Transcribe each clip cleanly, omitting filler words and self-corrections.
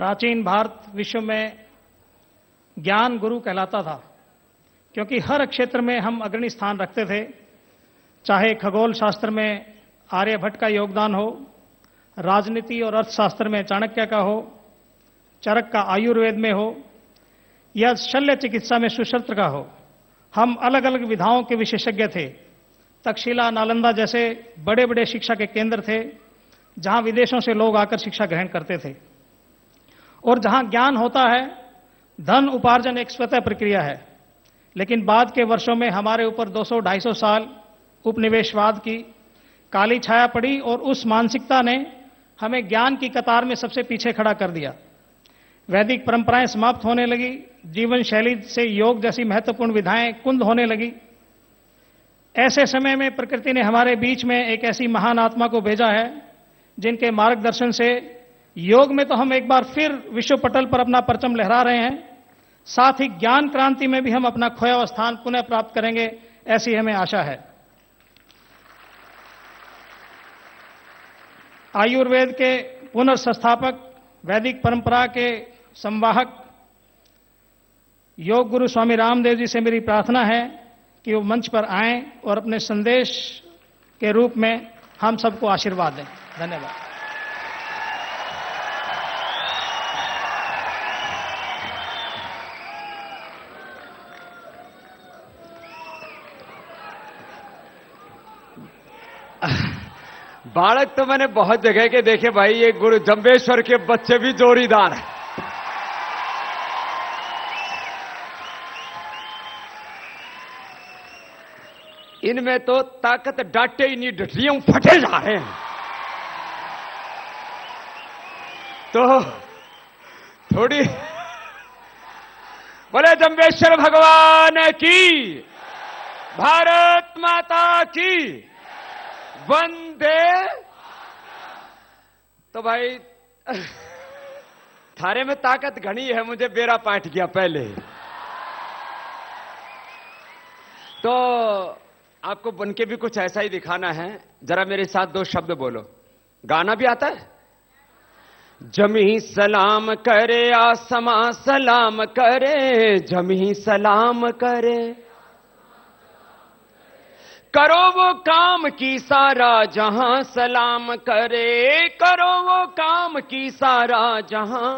प्राचीन भारत विश्व में ज्ञान गुरु कहलाता था, क्योंकि हर क्षेत्र में हम अग्रणी स्थान रखते थे। चाहे खगोल शास्त्र में आर्यभट्ट का योगदान हो, राजनीति और अर्थशास्त्र में चाणक्य का हो, चरक का आयुर्वेद में हो, या शल्य चिकित्सा में सुश्रुत का हो, हम अलग अलग विधाओं के विशेषज्ञ थे। तक्षशिला, नालंदा जैसे बड़े बड़े शिक्षा के केंद्र थे, जहां विदेशों से लोग आकर शिक्षा ग्रहण करते थे। और जहां ज्ञान होता है, धन उपार्जन एक स्वतः प्रक्रिया है। लेकिन बाद के वर्षों में हमारे ऊपर 200-250 साल उपनिवेशवाद की काली छाया पड़ी और उस मानसिकता ने हमें ज्ञान की कतार में सबसे पीछे खड़ा कर दिया। वैदिक परंपराएं समाप्त होने लगी, जीवन शैली से योग जैसी महत्वपूर्ण विधाएं कुंद होने लगी। ऐसे समय में प्रकृति ने हमारे बीच में एक ऐसी महान आत्मा को भेजा है, जिनके मार्गदर्शन से योग में तो हम एक बार फिर विश्व पटल पर अपना परचम लहरा रहे हैं, साथ ही ज्ञान क्रांति में भी हम अपना खोया हुआ स्थान पुनः प्राप्त करेंगे, ऐसी हमें आशा है। आयुर्वेद के पुनर्संस्थापक, वैदिक परंपरा के संवाहक योग गुरु स्वामी रामदेव जी से मेरी प्रार्थना है कि वो मंच पर आएं और अपने संदेश के रूप में हम सबको आशीर्वाद दें। धन्यवाद। बालक तो मैंने बहुत जगह के देखे भाई, ये गुरु जंबेश्वर के बच्चे भी जोरीदार हैं। इनमें तो ताकत डांटे ही नहीं, डटियों फटे जा रहे हैं। तो थोड़ी बोले जंबेश्वर भगवान की, भारत माता की, वंदे। तो भाई थारे में ताकत घनी है, मुझे बेरा पाट गया पहले ही। तो आपको बन के भी कुछ ऐसा ही दिखाना है। जरा मेरे साथ 2 शब्द बोलो। गाना भी आता है। जमी सलाम करे, आसमां सलाम करे, जमी सलाम करे, करो वो काम की सारा जहां सलाम करे, करो वो काम की सारा जहां।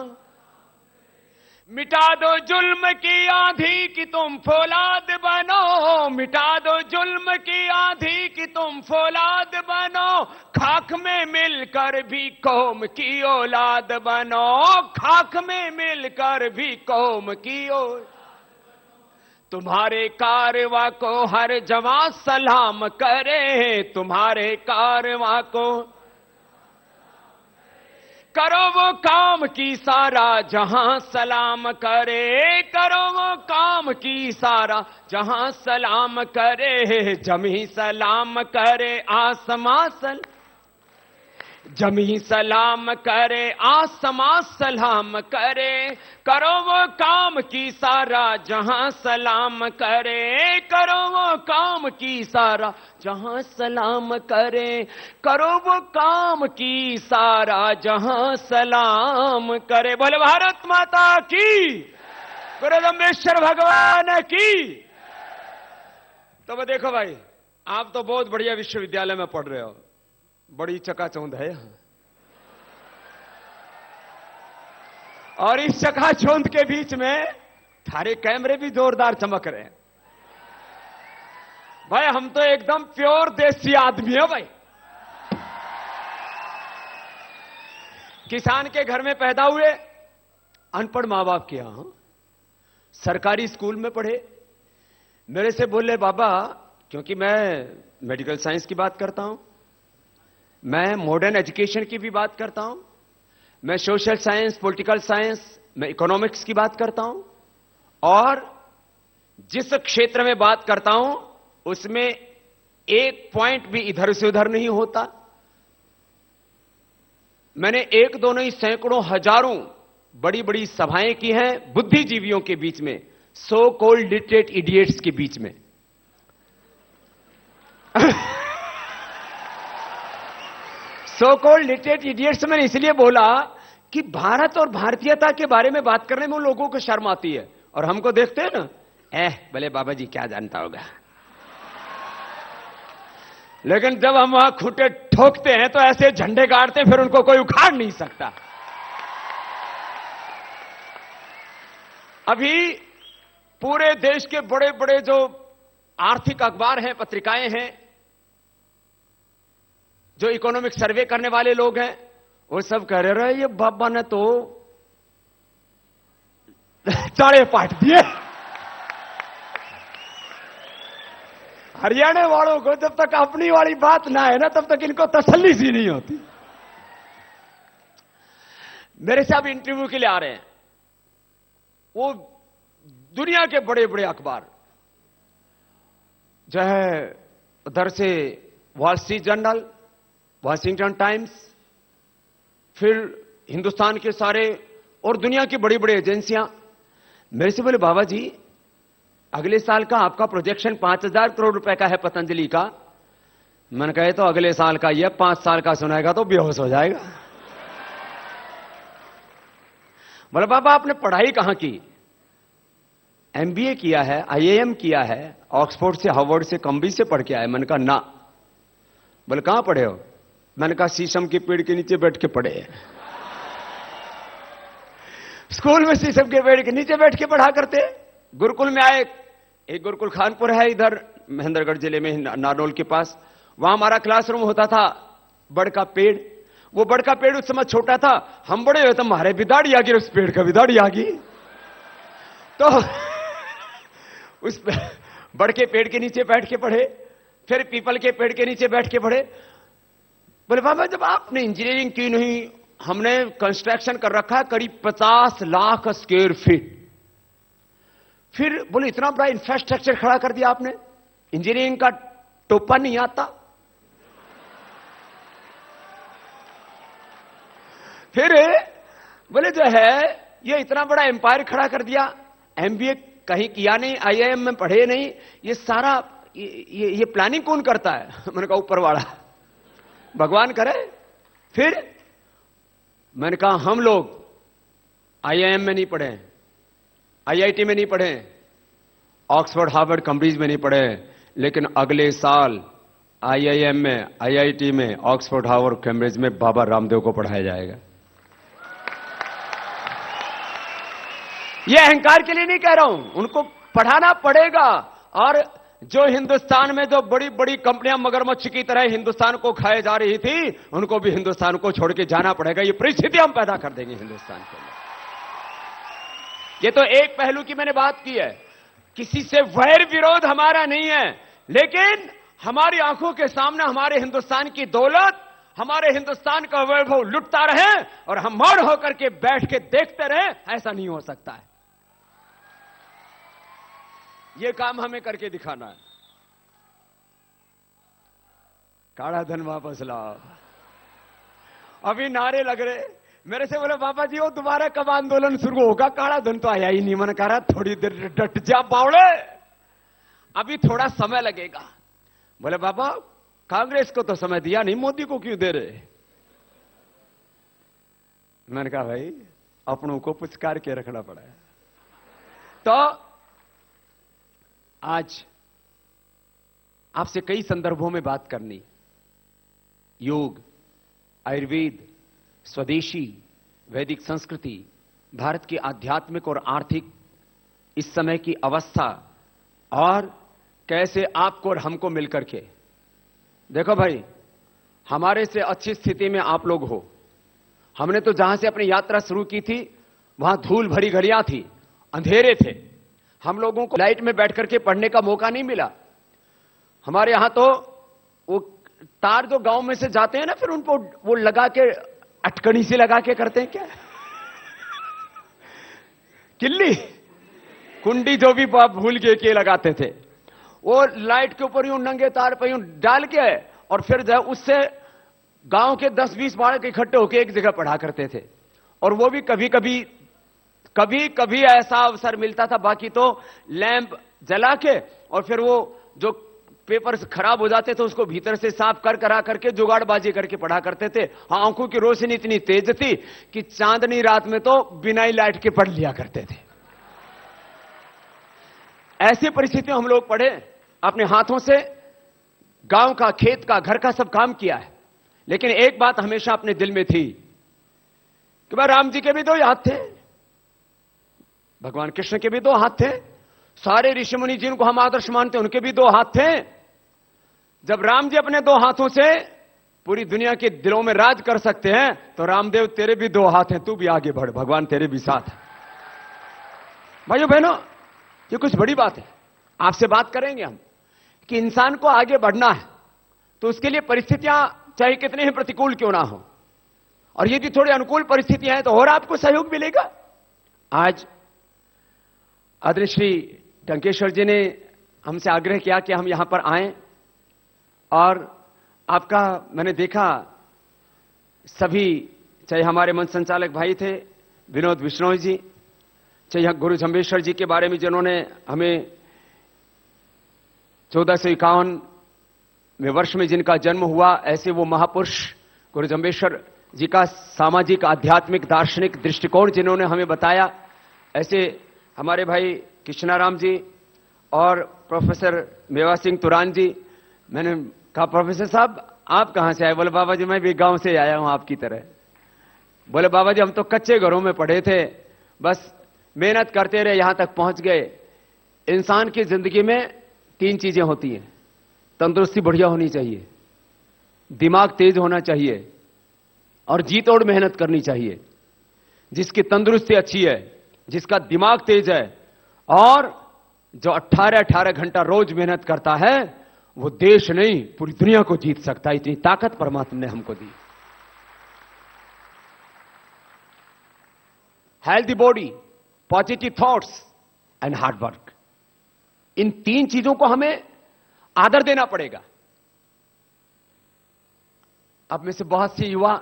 मिटा दो जुल्म की आंधी कि तुम फौलाद बनो, मिटा दो जुल्म की आंधी कि तुम फौलाद बनो, खाक में मिलकर भी कौम की औलाद बनो, खाक में मिलकर भी कौम की औलाद। तुम्हारे कारवां को हर जवां सलाम करे, तुम्हारे कारवां को करो वो काम की सारा जहां सलाम करे, करो वो काम की सारा जहां सलाम करे, जमी सलाम करे, आसमां जमी सलाम करे, आसमां सलाम करे, करो वो काम की सारा जहां सलाम करे, करो वो काम की सारा जहां सलाम करे, करो वो काम की सारा जहां सलाम करे। बोले भारत माता की, गुरु जंबेश्वर भगवान की। तो देखो भाई, आप तो बहुत बढ़िया विश्वविद्यालय में पढ़ रहे हो, बड़ी चकाचौंध है यहां। और इस चकाचौंध के बीच में थारे कैमरे भी जोरदार चमक रहे हैं। भाई हम तो एकदम प्योर देसी आदमी है भाई। किसान के घर में पैदा हुए, अनपढ़ मां बाप के यहां सरकारी स्कूल में पढ़े। मेरे से बोले बाबा, क्योंकि मैं मेडिकल साइंस की बात करता हूं, मैं मॉडर्न एजुकेशन की भी बात करता हूं, मैं सोशल साइंस, पॉलिटिकल साइंस, मैं इकोनॉमिक्स की बात करता हूं, और जिस क्षेत्र में बात करता हूं उसमें एक पॉइंट भी इधर से उधर नहीं होता। मैंने एक दो नहीं, सैकड़ों हजारों बड़ी बड़ी सभाएं की हैं बुद्धिजीवियों के बीच में, सो कॉल्ड लिटरेट इडियट्स के बीच में। सो कॉल्ड लिटरेट इडियट्स मैंने इसलिए बोला कि भारत और भारतीयता के बारे में बात करने में उन लोगों को शर्म आती है, और हमको देखते हैं ना, भले बाबा जी क्या जानता होगा। लेकिन जब हम वहां खूंटे ठोकते हैं तो ऐसे झंडे गाड़ते हैं, फिर उनको कोई उखाड़ नहीं सकता। अभी पूरे देश के बड़े बड़े जो आर्थिक अखबार हैं, पत्रिकाएं हैं, जो इकोनॉमिक सर्वे करने वाले लोग हैं, वो सब कह रहे ये बाबा ने तो चाड़े पाट दिए। हरियाणा वालों को जब तक अपनी वाली बात ना है ना, तब तक इनको तसल्ली सी नहीं होती। मेरे से अब इंटरव्यू के लिए आ रहे हैं वो दुनिया के बड़े बड़े अखबार, जो है उधर से wall street journal, Washington times, फिर हिंदुस्तान के सारे और दुनिया की बड़ी बड़ी एजेंसियां मेरे से बोले, बाबा जी अगले साल का आपका प्रोजेक्शन 5,000 करोड़ रुपए का है पतंजलि का। मैंने कहे तो अगले साल का ये 5 साल का सुनाएगा तो बेहोश हो जाएगा। बोले बाबा आपने पढ़ाई कहां की? एमबीए किया है, आईआईएम किया है, ऑक्सफोर्ड से हार्वर्ड से कम्बी से पढ़ के आए। मैंने कहा ना। बोले कहां पढ़े हो? मैंने कहा शीशम के पेड़ के नीचे बैठ के पढ़े हैं। स्कूल में शीशम के पेड़ के नीचे बैठ के पढ़ा करते। गुरुकुल में आए, एक गुरुकुल खानपुर है इधर महेंद्रगढ़ जिले में, नारनौल के पास। वहां हमारा क्लासरूम होता था, बड़ का पेड़। वो बड़ का पेड़ उस समय छोटा था, हम बड़े हुए तो हमारे बिदाड़ी आ गई, उस पेड़ का बिदाड़ी आ गई। तो उस बड़ के पेड़ के नीचे बैठ के पढ़े, फिर पीपल के पेड़ के नीचे बैठ के पढ़े। बोले बाबा जब आपने इंजीनियरिंग की नहीं, हमने कंस्ट्रक्शन कर रखा है करीब 50 लाख स्क्वायर फीट। फिर बोले इतना बड़ा इंफ्रास्ट्रक्चर खड़ा कर दिया आपने, इंजीनियरिंग का टोपा नहीं आता? फिर बोले जो है ये इतना बड़ा एम्पायर खड़ा कर दिया, एमबीए कहीं किया नहीं, आईआईएम में पढ़े नहीं, ये सारा ये प्लानिंग कौन करता है? मैंने कहा ऊपर वाला, भगवान करे। फिर मैंने कहा हम लोग आईआईएम में नहीं पढ़े, आईआईटी में नहीं पढ़े, ऑक्सफोर्ड हार्वर्ड कैम्ब्रिज में नहीं पढ़े, लेकिन अगले साल आईआईएम में, आईआईटी में, ऑक्सफोर्ड हार्वर्ड कैम्ब्रिज में बाबा रामदेव को पढ़ाया जाएगा। यह अहंकार के लिए नहीं कह रहा हूं, उनको पढ़ाना पड़ेगा। और जो हिंदुस्तान में जो बड़ी बड़ी कंपनियां मगरमच्छ की तरह हिंदुस्तान को खाए जा रही थी, उनको भी हिंदुस्तान को छोड़ के जाना पड़ेगा। ये परिस्थिति हम पैदा कर देंगे हिंदुस्तान के लिए। ये तो एक पहलू की मैंने बात की है, किसी से वैर विरोध हमारा नहीं है, लेकिन हमारी आंखों के सामने हमारे हिंदुस्तान की दौलत, हमारे हिंदुस्तान का वैभव लुटता रहे और हम मौन होकर के बैठ के देखते रहे, ऐसा नहीं हो सकता है। ये काम हमें करके दिखाना है। काला धन वापस लाओ। अभी नारे लग रहे, मेरे से बोले बाबा जी वो दोबारा कब आंदोलन शुरू होगा? काला धन तो आया ही नहीं। मैंने कहा थोड़ी देर डट जा बावड़े, अभी थोड़ा समय लगेगा। बोले बाबा कांग्रेस को तो समय दिया नहीं, मोदी को क्यों दे रहे? मैंने कहा भाई अपनों को पुचकार के रखना पड़ा है। तो आज आपसे कई संदर्भों में बात करनी, योग, आयुर्वेद, स्वदेशी, वैदिक संस्कृति, भारत की आध्यात्मिक और आर्थिक इस समय की अवस्था, और कैसे आपको और हमको मिलकर के, देखो भाई हमारे से अच्छी स्थिति में आप लोग हो। हमने तो जहां से अपनी यात्रा शुरू की थी वहां धूल भरी घड़ियां थी, अंधेरे थे, हम लोगों को लाइट में बैठ करके पढ़ने का मौका नहीं मिला। हमारे यहां तो वो तार जो गांव में से जाते हैं ना, फिर उनको वो लगा के अटकनी से लगा के करते हैं क्या, किल्ली कुंडी जो भी भूल के लगाते थे, वो लाइट के ऊपर यूं नंगे तार पर यूं डाल के, और फिर जो उससे गांव के 10-20 बालक इकट्ठे होकर एक जगह पढ़ा करते थे। और वो भी कभी कभी ऐसा अवसर मिलता था, बाकी तो लैंप जला के और फिर वो जो पेपर खराब हो जाते तो उसको भीतर से साफ कर करा करके जुगाड़बाजी करके पढ़ा करते थे। हाँ, आंखों की रोशनी इतनी तेज थी कि चांदनी रात में तो बिना ही लाइट के पढ़ लिया करते थे। ऐसी परिस्थिति में हम लोग पढ़े, अपने हाथों से गांव का, खेत का, घर का सब काम किया है। लेकिन एक बात हमेशा अपने दिल में थी कि भाई राम जी के भी 2 हाथ थे, भगवान कृष्ण के भी 2 हाथ थे, सारे ऋषि मुनि जिनको हम आदर्श मानते हैं उनके भी 2 हाथ थे। जब राम जी अपने 2 हाथों से पूरी दुनिया के दिलों में राज कर सकते हैं तो रामदेव तेरे भी 2 हाथ हैं, तू भी आगे बढ़, भगवान तेरे भी साथ है। भाइयों बहनों, ये कुछ बड़ी बात है। आपसे बात करेंगे हम कि इंसान को आगे बढ़ना है तो उसके लिए परिस्थितियां चाहे कितने ही प्रतिकूल क्यों ना हो, और यदि थोड़ी अनुकूल परिस्थितियां हैं तो और आपको सहयोग मिलेगा। आज आदरणीय श्री टंकेश्वर जी ने हमसे आग्रह किया कि हम यहां पर आएं, और आपका मैंने देखा सभी, चाहे हमारे मंच संचालक भाई थे विनोद बिश्नोई जी, चाहे गुरु जंबेश्वर जी के बारे में जिन्होंने हमें 1451वें वर्ष में जिनका जन्म हुआ, ऐसे वो महापुरुष गुरु जंबेश्वर जी का सामाजिक, आध्यात्मिक, दार्शनिक दृष्टिकोण जिन्होंने हमें बताया, ऐसे हमारे भाई कृष्णाराम जी और प्रोफेसर मेवा सिंह तुरान जी। मैंने कहा प्रोफेसर साहब आप कहां से आए? बोले बाबा जी मैं भी गांव से आया हूं आपकी तरह। बोले बाबा जी हम तो कच्चे घरों में पढ़े थे, बस मेहनत करते रहे यहां तक पहुंच गए। इंसान की जिंदगी में 3 चीजें होती हैं, तंदुरुस्ती बढ़िया होनी चाहिए, दिमाग तेज होना चाहिए और जी तोड़ मेहनत करनी चाहिए। जिसकी तंदुरुस्ती अच्छी है, जिसका दिमाग तेज है और जो 18-18 घंटा रोज मेहनत करता है, वो देश नहीं पूरी दुनिया को जीत सकता है। इतनी ताकत परमात्मा ने हमको दी। Healthy body, positive thoughts and hard work, इन 3 चीजों को हमें आदर देना पड़ेगा। अब में से बहुत से युवा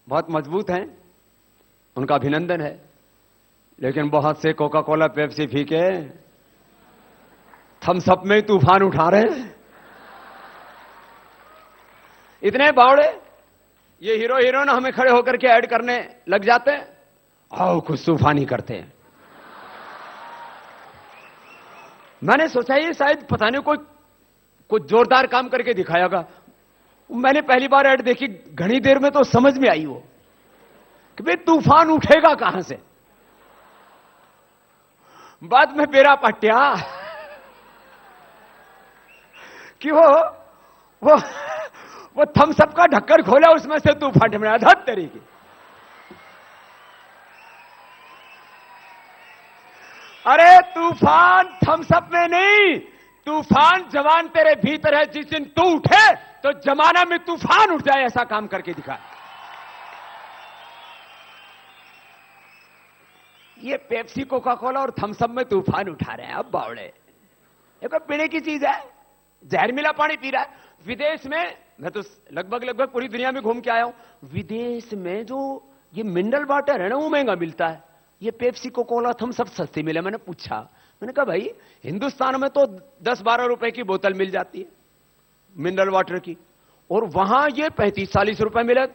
बहुत मजबूत हैं, उनका अभिनंदन है, लेकिन बहुत से कोका कोला, पेप्सी पी के थम्स अप में तूफान उठा रहे हैं। इतने बावड़े ये हीरो हीरोइन हमें खड़े होकर के ऐड करने लग जाते हैं, आओ कुछ तूफानी करते हैं। मैंने सोचा ये शायद पता नहीं कोई जोरदार काम करके दिखाएगा। मैंने पहली बार ऐड देखी, घनी देर में तो समझ में आई वो कि भाई तूफान उठेगा कहां से। बाद में बेरा पट्टिया कि वो थम्स अप का ढक्कन खोला, उसमें से तूफान में धत तरीके। अरे तूफान थम्स अप में नहीं, तूफान जवान तेरे भीतर है। जिस दिन तू उठे तो जमाना में तूफान उठ जाए, ऐसा काम करके दिखा। ये पेप्सी, कोका कोला और थम्स अप में तूफान उठा रहे हैं। अब बावड़े, ये कोई पीने की चीज है? जहर मिला पानी पी रहा है। विदेश में, मैं तो लगभग पूरी दुनिया में घूम के आया हूं, विदेश में जो ये मिनरल वाटर है ना वो महंगा मिलता है, ये Pepsi, Coca Cola, Thums Up सस्ती मिले। मैंने पूछा, मैंने कहा भाई हिंदुस्तान में तो 10-12 रुपए की बोतल मिल जाती है मिनरल वाटर की, और वहां ये 35-40 रुपए मिले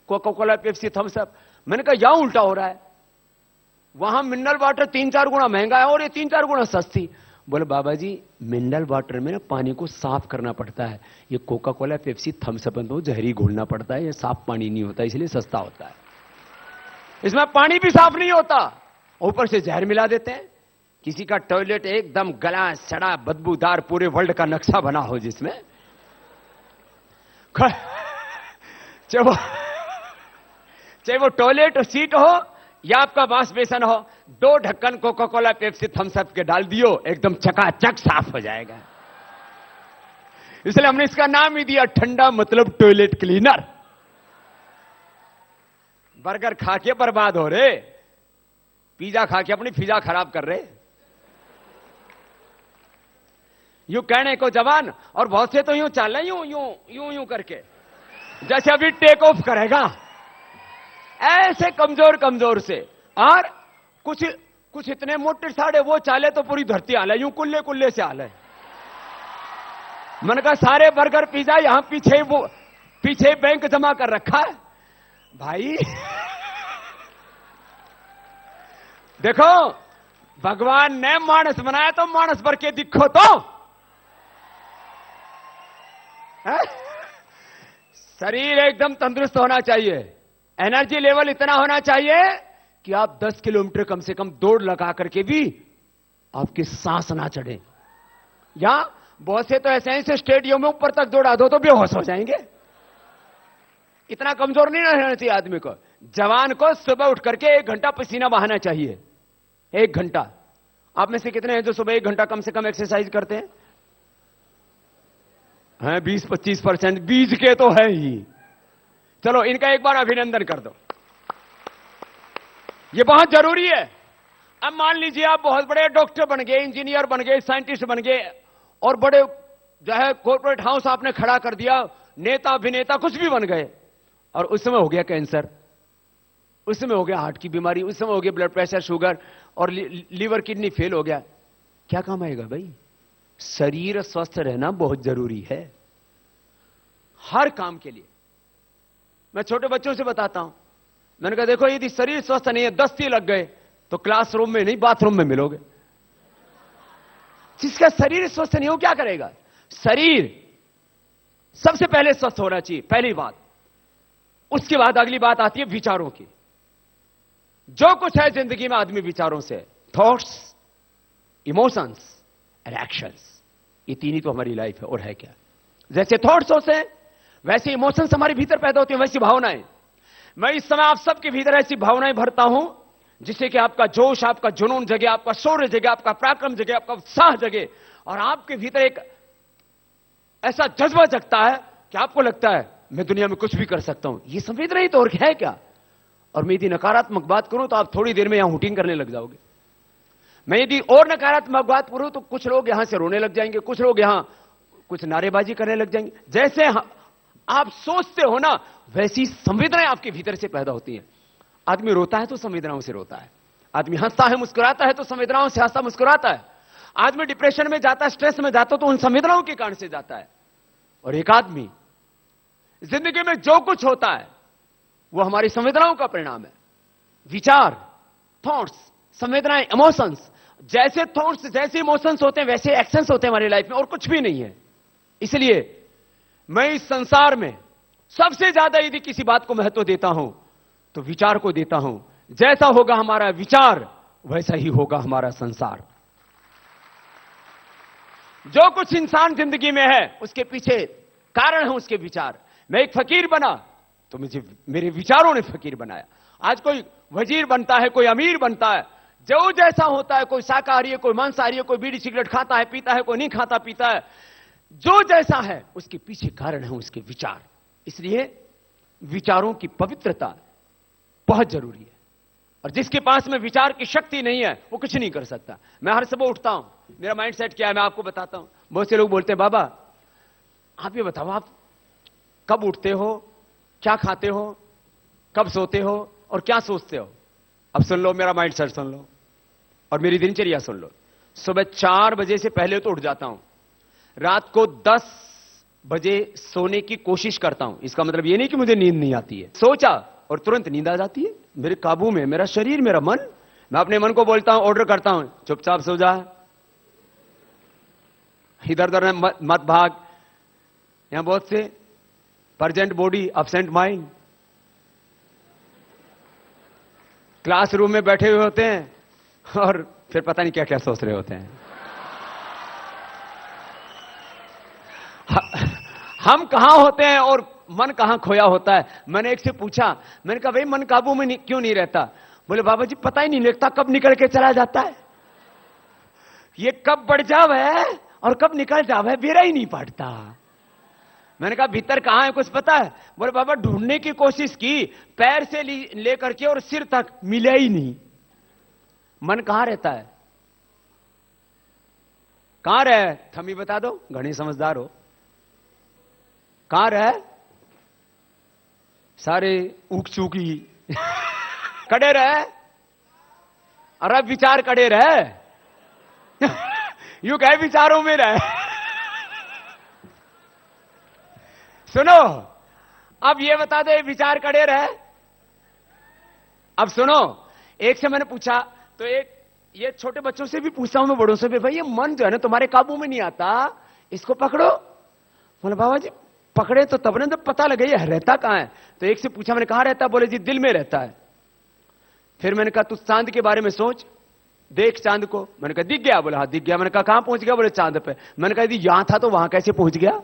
Coca Cola, Pepsi, Thums Up. मैंने कहा यहां उल्टा हो रहा है, वहां मिनरल वाटर 3-4 गुना महंगा है और ये 3-4 गुना सस्ती। बोले बाबा जी मिनरल वाटर में ना पानी को साफ करना पड़ता है, ये Coca Cola, Pepsi, Thums Up तो जहरी घोलना पड़ता है, ये साफ पानी नहीं होता, इसलिए सस्ता होता है। इसमें पानी भी साफ नहीं होता, ऊपर से जहर मिला देते हैं। किसी का टॉयलेट एकदम गला सड़ा बदबूदार, पूरे वर्ल्ड का नक्शा बना हो जिसमें चाहे वो टॉयलेट सीट हो या आपका वॉश बेसन हो, 2 ढक्कन Coca Cola, Pepsi, Thums Up के डाल दियो, एकदम चकाचक साफ हो जाएगा। इसलिए हमने इसका नाम ही दिया ठंडा मतलब टॉयलेट क्लीनर। बर्गर खा के बर्बाद हो रहे, पिज्जा खा के अपनी फिजा खराब कर रहे। यूं कहने को जवान, और बहुत से तो यूं चल रहे, यूं करके जैसे अभी टेक ऑफ करेगा, ऐसे कमजोर कमजोर से। और कुछ इतने मोटे साड़े वो चाले तो पूरी धरती हाल है, यूं कुल्ले कुल्ले से हाल है। मैंने कहा सारे बर्गर पिज्जा यहां पीछे बैंक जमा कर रखा है भाई। देखो भगवान ने मानस बनाया तो मानस भर के दिखो तो है? शरीर एकदम तंदुरुस्त होना चाहिए, एनर्जी लेवल इतना होना चाहिए कि आप 10 किलोमीटर कम से कम दौड़ लगा करके भी आपकी सांस ना चढ़े। या बहुत से तो ऐसे हैं स्टेडियम में ऊपर तक दौड़ा दो तो बेहोश हो जाएंगे। इतना कमजोर नहीं रहना चाहिए आदमी को। जवान को सुबह उठ करके 1 घंटा पसीना बहाना चाहिए, 1 घंटा। आप में से कितने हैं जो सुबह 1 घंटा कम से कम एक्सरसाइज करते हैं? 20-25%। बीज के तो है ही। चलो इनका एक बार अभिनंदन कर दो, ये बहुत जरूरी है। अब मान लीजिए आप बहुत बड़े डॉक्टर बन गए, इंजीनियर बन गए, साइंटिस्ट बन गए और बड़े जो है कॉर्पोरेट हाउस आपने खड़ा कर दिया, नेता अभिनेता कुछ भी बन गए, और उस समय हो गया कैंसर, उस समय हो गया हार्ट की बीमारी, उस समय हो गया ब्लड प्रेशर, शुगर और लीवर किडनी फेल हो गया, क्या काम आएगा भाई? शरीर स्वस्थ रहना बहुत जरूरी है हर काम के लिए। मैं छोटे बच्चों से बताता हूं, मैंने कहा देखो यदि शरीर स्वस्थ नहीं है, 10 तीर लग गए तो क्लासरूम में नहीं बाथरूम में मिलोगे। जिसका शरीर स्वस्थ नहीं हो क्या करेगा? शरीर सबसे पहले स्वस्थ होना चाहिए, पहली बात। उसके बाद अगली बात आती है विचारों की। जो कुछ है जिंदगी में आदमी विचारों से, थॉट्स, इमोशंस एंड एक्शंस, ये तीन ही तो हमारी लाइफ है। और है क्या? जैसे थॉट्स होते हैं वैसे इमोशंस हमारे भीतर पैदा होते हैं, वैसी भावनाएं। मैं इस समय आप सबके भीतर ऐसी भावनाएं भरता हूं जिससे कि आपका जोश, आपका जुनून जगे, आपका शौर्य जगे, आपका पराक्रम जगे, आपका उत्साह जगे, और आपके भीतर एक ऐसा जज्बा जगता है कि आपको लगता है मैं दुनिया में कुछ भी कर सकता हूं। ये संवेदना ही तो और है क्या? और मैं यदि नकारात्मक बात करूं तो आप थोड़ी देर में यहां हुटिंग करने लग जाओगे। मैं यदि और नकारात्मक बात करूं तो कुछ लोग यहां से रोने लग जाएंगे, कुछ लोग यहां कुछ नारेबाजी करने लग जाएंगे। जैसे आप सोचते हो ना, वैसी संवेदनाएं आपके भीतर से पैदा होती हैं। आदमी रोता है तो संवेदनाओं से रोता है, आदमी हंसता है मुस्कुराता है तो संवेदनाओं से हंसता मुस्कुराता है, आदमी डिप्रेशन में जाता है, स्ट्रेस में जाता है तो उन संवेदनाओं के कारण से जाता है। और एक आदमी जिंदगी में जो कुछ होता है वो हमारी संवेदनाओं का परिणाम है। विचार, थॉट्स, संवेदनाएं, इमोशंस। जैसे थॉट्स, जैसे इमोशंस होते हैं वैसे एक्शंस होते हैं हमारी लाइफ में, और कुछ भी नहीं है। इसलिए मैं इस संसार में सबसे ज्यादा यदि किसी बात को महत्व देता हूं तो विचार को देता हूं। जैसा होगा हमारा विचार वैसा ही होगा हमारा संसार। जो कुछ इंसान जिंदगी में है उसके पीछे कारण है उसके विचार। मैं एक फकीर बना तो मुझे मेरे विचारों ने फकीर बनाया। आज कोई वजीर बनता है, कोई अमीर बनता है, जो जैसा होता है, कोई शाकाहारी है, कोई मांसाहारी है, कोई बीड़ी सिगरेट खाता है पीता है, कोई नहीं खाता पीता है, जो जैसा है उसके पीछे कारण है उसके विचार। इसलिए विचारों की पवित्रता बहुत जरूरी है, और जिसके पास में विचार की शक्ति नहीं है वो कुछ नहीं कर सकता। मैं हर सुबह उठता हूं, मेरा माइंड सेट क्या है मैं आपको बताता हूं। बहुत से लोग बोलते हैं बाबा आप ये बताओ आप कब उठते हो, क्या खाते हो, कब सोते हो और क्या सोचते हो? अब सुन लो, मेरा माइंड सेट सुन लो और मेरी दिनचर्या सुन लो। सुबह 4 बजे से पहले तो उठ जाता हूं, रात को 10 बजे सोने की कोशिश करता हूं। इसका मतलब ये नहीं कि मुझे नींद नहीं आती है, सोचा और तुरंत नींद आ जाती है। मेरे काबू में मेरा शरीर, मेरा मन। मैं अपने मन को बोलता हूं, ऑर्डर करता हूं, चुपचाप सो जा, इधर उधर मत भाग। यहां बहुत से present body absent mind classroom में बैठे हुए होते हैं और फिर पता नहीं क्या क्या सोच रहे होते हैं। हम कहां होते हैं और मन कहां खोया होता है। मैंने एक से पूछा, मैंने कहा भाई मन काबू में क्यों नहीं रहता? बोले बाबा जी पता ही नहीं लगता कब निकल के चला जाता है, ये कब बढ़ जावे और कब निकल जावे बेरा ही नहीं पड़ता। मैंने कहा भीतर कहां है कुछ पता है? बोले बाबा ढूंढने की कोशिश की, पैर से लेकर के और सिर तक मिला ही नहीं। मन कहां रहता है? कहां रहे? थमी बता दो, घनी समझदार हो। कहां रहे? सारे ऊक चूकी कड़े रहे, अरे विचार कड़े रहे यू कहे विचारों में रहे सुनो, अब ये बता दो, विचार कड़े रहे। अब सुनो, एक से मैंने पूछा, तो एक ये छोटे बच्चों से भी पूछता हूं मैं, बड़ों से भी, भाई ये मन जो है ना तुम्हारे काबू में नहीं आता, इसको पकड़ो। बोले बाबा जी पकड़े तो तब ना जब पता लगे ये रहता कहां है। तो एक से पूछा मैंने, कहां रहता है? बोले जी दिल में रहता है। फिर मैंने कहा तू चांद के बारे में सोच, देख चांद को। मैंने कहा दिख गया? बोले हाँ दिख गया। मैंने कहा कहां पहुंच गया? बोले चांद पे। मैंने कहा यदि यहां था तो वहां कैसे पहुंच गया?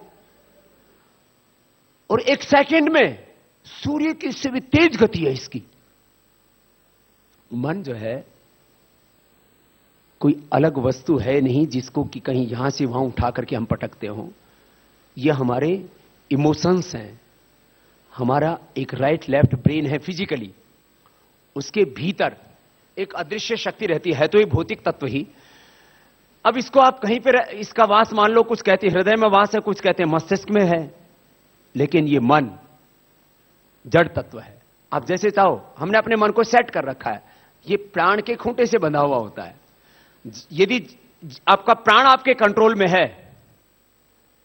और एक सेकंड में सूर्य की से भी तेज गति है इसकी। मन जो है कोई अलग वस्तु है नहीं जिसको कि कहीं यहां से वहां उठा करके हम पटकते हो। ये हमारे इमोशंस हैं, हमारा एक राइट लेफ्ट ब्रेन है फिजिकली, उसके भीतर एक अदृश्य शक्ति रहती है, तो ये भौतिक तत्व ही। अब इसको आप कहीं पर इसका वास मान लो, कुछ कहते हैं हृदय में वास है, कुछ कहते हैं मस्तिष्क में है, लेकिन ये मन जड़ तत्व है। आप जैसे चाहो, हमने अपने मन को सेट कर रखा है, ये प्राण के खूंटे से बंधा हुआ होता है। यदि आपका प्राण आपके कंट्रोल में है,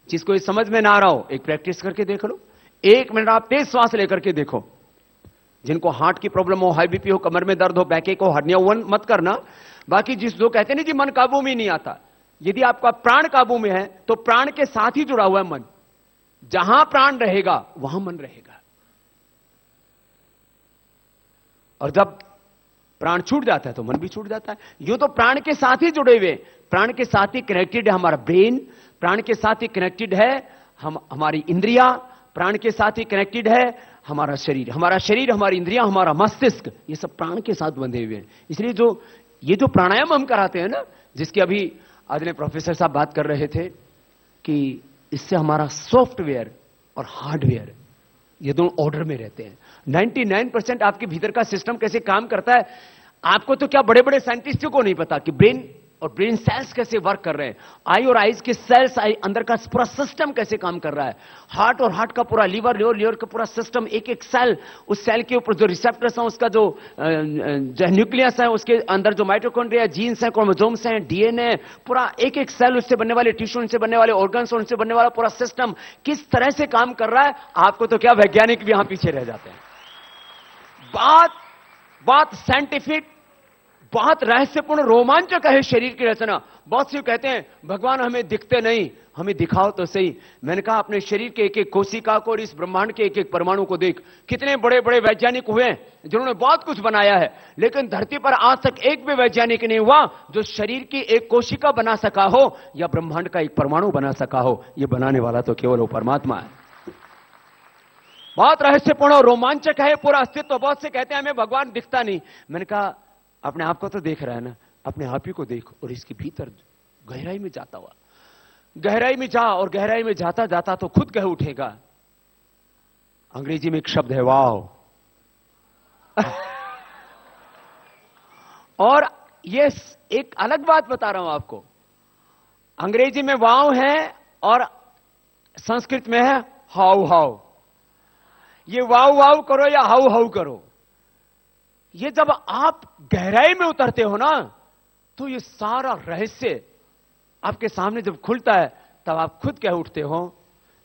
जिसको ये समझ में ना आ रहा हो, एक प्रैक्टिस करके देख लो। 1 मिनट आप तेज श्वास लेकर के देखो। जिनको हार्ट की प्रॉब्लम हो, हाई बीपी हो, कमर में दर्द हो, बैक हो, हर्निया हो, मत करना। बाकी जिस जो कहते हैं ना जी मन काबू में नहीं आता, यदि आपका प्राण काबू में है तो प्राण के साथ ही जुड़ा हुआ है मन। जहां प्राण रहेगा वहां मन रहेगा। और जब प्राण छूट जाता है तो मन भी छूट जाता है। यूं तो प्राण के साथ ही जुड़े हुए, प्राण के साथ ही कनेक्टेड है हमारा ब्रेन, प्राण के साथ ही कनेक्टेड है हमारी इंद्रियां, प्राण के साथ ही कनेक्टेड है हमारा शरीर, हमारी इंद्रियां, हमारा मस्तिष्क, ये सब प्राण के साथ बंधे हुए हैं। इसलिए ये जो प्राणायाम हम कराते हैं ना, जिसकी अभी आज ने प्रोफेसर साहब बात कर रहे थे कि इससे हमारा सॉफ्टवेयर और हार्डवेयर ये दोनों ऑर्डर में रहते हैं। 99% आपके भीतर का सिस्टम कैसे काम करता है, आपको तो क्या बड़े बड़े साइंटिस्टों को नहीं पता कि ब्रेन और ब्रेन सेल्स कैसे वर्क कर रहे हैं, आई और आईज के सेल्स, अंदर का पूरा सिस्टम कैसे काम कर रहा है, हार्ट और हार्ट का पूरा, लिवर का पूरा सिस्टम, एक एक सेल, उस सेल के ऊपर जो रिसेप्टर्स हैं, उसका जो न्यूक्लियस है, उसके अंदर जो माइटोकॉन्ड्रिया, जीन्स हैं, क्रोमोसोम्स हैं, डीएनए, पूरा एक एक सेल, उससे बनने वाले टिश्यू, उनसे बनने वाले ऑर्गन्स, उनसे बनने वाला पूरा सिस्टम किस तरह से काम कर रहा है, आपको तो क्या वैज्ञानिक भी यहां पीछे रह जाते हैं। बात साइंटिफिक, बहुत रहस्यपूर्ण, रोमांचक है शरीर की रचना। बहुत से कहते हैं भगवान हमें दिखते नहीं, हमें दिखाओ तो सही। मैंने कहा अपने शरीर के एक एक कोशिका को और इस ब्रह्मांड के एक एक परमाणु को देख। कितने बड़े बड़े वैज्ञानिक हुए हैं जिन्होंने बहुत कुछ बनाया है, लेकिन धरती पर आज तक एक भी वैज्ञानिक नहीं हुआ जो शरीर की एक कोशिका बना सका हो या ब्रह्मांड का एक परमाणु बना सका हो। यह बनाने वाला तो केवल वो परमात्मा है। बहुत रहस्यपूर्ण और रोमांचक है पूरा अस्तित्व। बहुत से कहते हैं हमें भगवान दिखता नहीं। मैंने कहा अपने आप को तो देख रहा है ना, अपने आप ही को देख और इसके भीतर गहराई में जाता हुआ, गहराई में जा, और गहराई में जाता जाता तो खुद कह उठेगा। अंग्रेजी में एक शब्द है वाव। और ये एक अलग बात बता रहा हूं आपको, अंग्रेजी में वाव है और संस्कृत में है हाउ हाउ। ये वाव वाव करो या हाउ हाउ करो, ये जब आप गहराई में उतरते हो ना, तो ये सारा रहस्य आपके सामने जब खुलता है, तब आप खुद कह उठते हो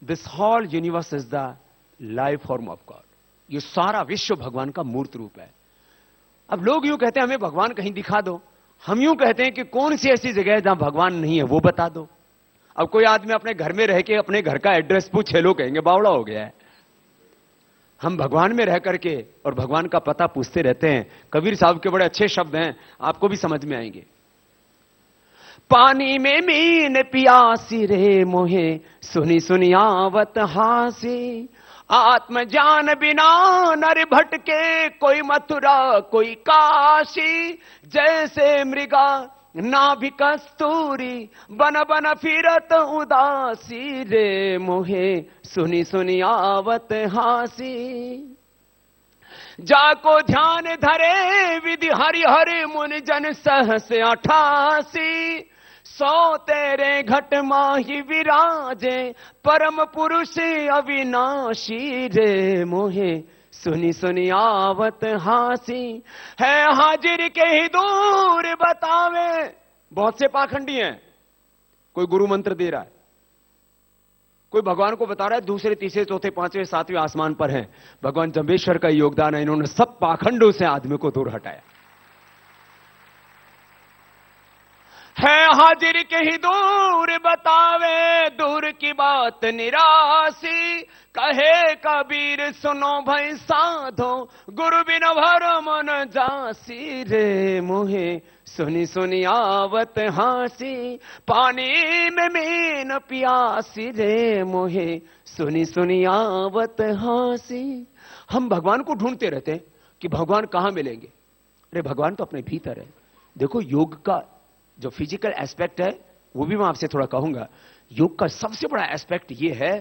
this whole universe is the life form of God. ये सारा विश्व भगवान का मूर्त रूप है। अब लोग यूं कहते हैं हमें भगवान कहीं दिखा दो, हम यूं कहते हैं कि कौन सी ऐसी जगह है जहां भगवान नहीं है वो बता दो। अब कोई आदमी अपने घर में रह के अपने घर का एड्रेस पूछे, लोग कहेंगे बावड़ा हो गया है। हम भगवान में रह करके और भगवान का पता पूछते रहते हैं। कबीर साहब के बड़े अच्छे शब्द हैं, आपको भी समझ में आएंगे। पानी में मीन पियासी रे मोहे, सुनी सुनी आवत हासी, आत्मज्ञान बिना नर भटके, कोई मथुरा कोई काशी, जैसे मृगा नाभि कस्तूरी, बन बन फिरत उदासी रे मोहे, सुनी सुनी आवत हासी। जाको ध्यान धरे विधि हरि हरि मुनि जन सहस 88, सो तेरे घट माही विराजे, परम पुरुष अविनाशी रे मोहे, सुनी सुनी आवत हासी। है हाजिर के ही दूर बतावे, बहुत से पाखंडी हैं, कोई गुरु मंत्र दे रहा है, कोई भगवान को बता रहा है दूसरे तीसरे चौथे पांचवें सातवें आसमान पर हैं। भगवान जम्बेश्वर का योगदान है, इन्होंने सब पाखंडों से आदमी को दूर हटाया। है हाजिर के ही दूर बतावे दूर की बात निरासी, कहे कबीर सुनो भाई साधो गुरु बिन भर मन जासी रे मोहे सुनी सुनी आवत हासी, पानी में मीन प्यासी रे मोहे सुनी सुनी आवत हासी। हम भगवान को ढूंढते रहते हैं कि भगवान कहां मिलेंगे। अरे भगवान तो अपने भीतर है। देखो योग का जो फिजिकल एस्पेक्ट है वो भी मैं आपसे थोड़ा कहूंगा। योग का सबसे बड़ा एस्पेक्ट ये है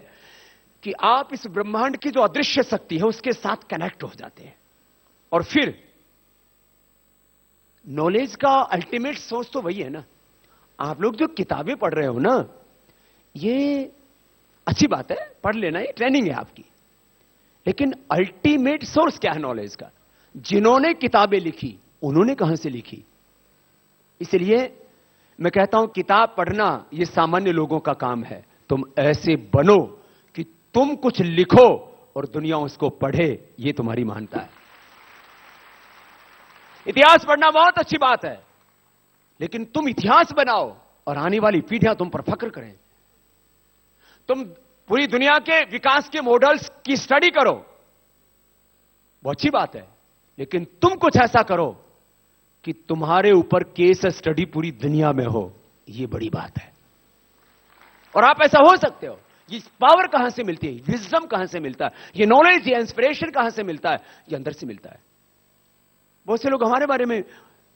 कि आप इस ब्रह्मांड की जो अदृश्य शक्ति है उसके साथ कनेक्ट हो जाते हैं, और फिर नॉलेज का अल्टीमेट सोर्स तो वही है ना। आप लोग जो किताबें पढ़ रहे हो ना, ये अच्छी बात है, पढ़ लेना, ये ट्रेनिंग है आपकी, लेकिन अल्टीमेट सोर्स क्या है नॉलेज का? जिन्होंने किताबें लिखी उन्होंने कहां से लिखी? इसलिए मैं कहता हूं किताब पढ़ना यह सामान्य लोगों का काम है। तुम ऐसे बनो कि तुम कुछ लिखो और दुनिया उसको पढ़े, यह तुम्हारी महानता है। इतिहास पढ़ना बहुत अच्छी बात है, लेकिन तुम इतिहास बनाओ और आने वाली पीढ़ियां तुम पर फक्र करें। तुम पूरी दुनिया के विकास के मॉडल्स की स्टडी करो, बहुत अच्छी बात है, लेकिन तुम कुछ ऐसा करो कि तुम्हारे ऊपर केस स्टडी पूरी दुनिया में हो, यह बड़ी बात है। और आप ऐसा हो सकते हो। ये पावर कहां से मिलती है? विजडम कहां से मिलता है? ये नॉलेज, ये इंस्पिरेशन कहां से मिलता है? ये अंदर से मिलता है। बहुत से लोग हमारे बारे में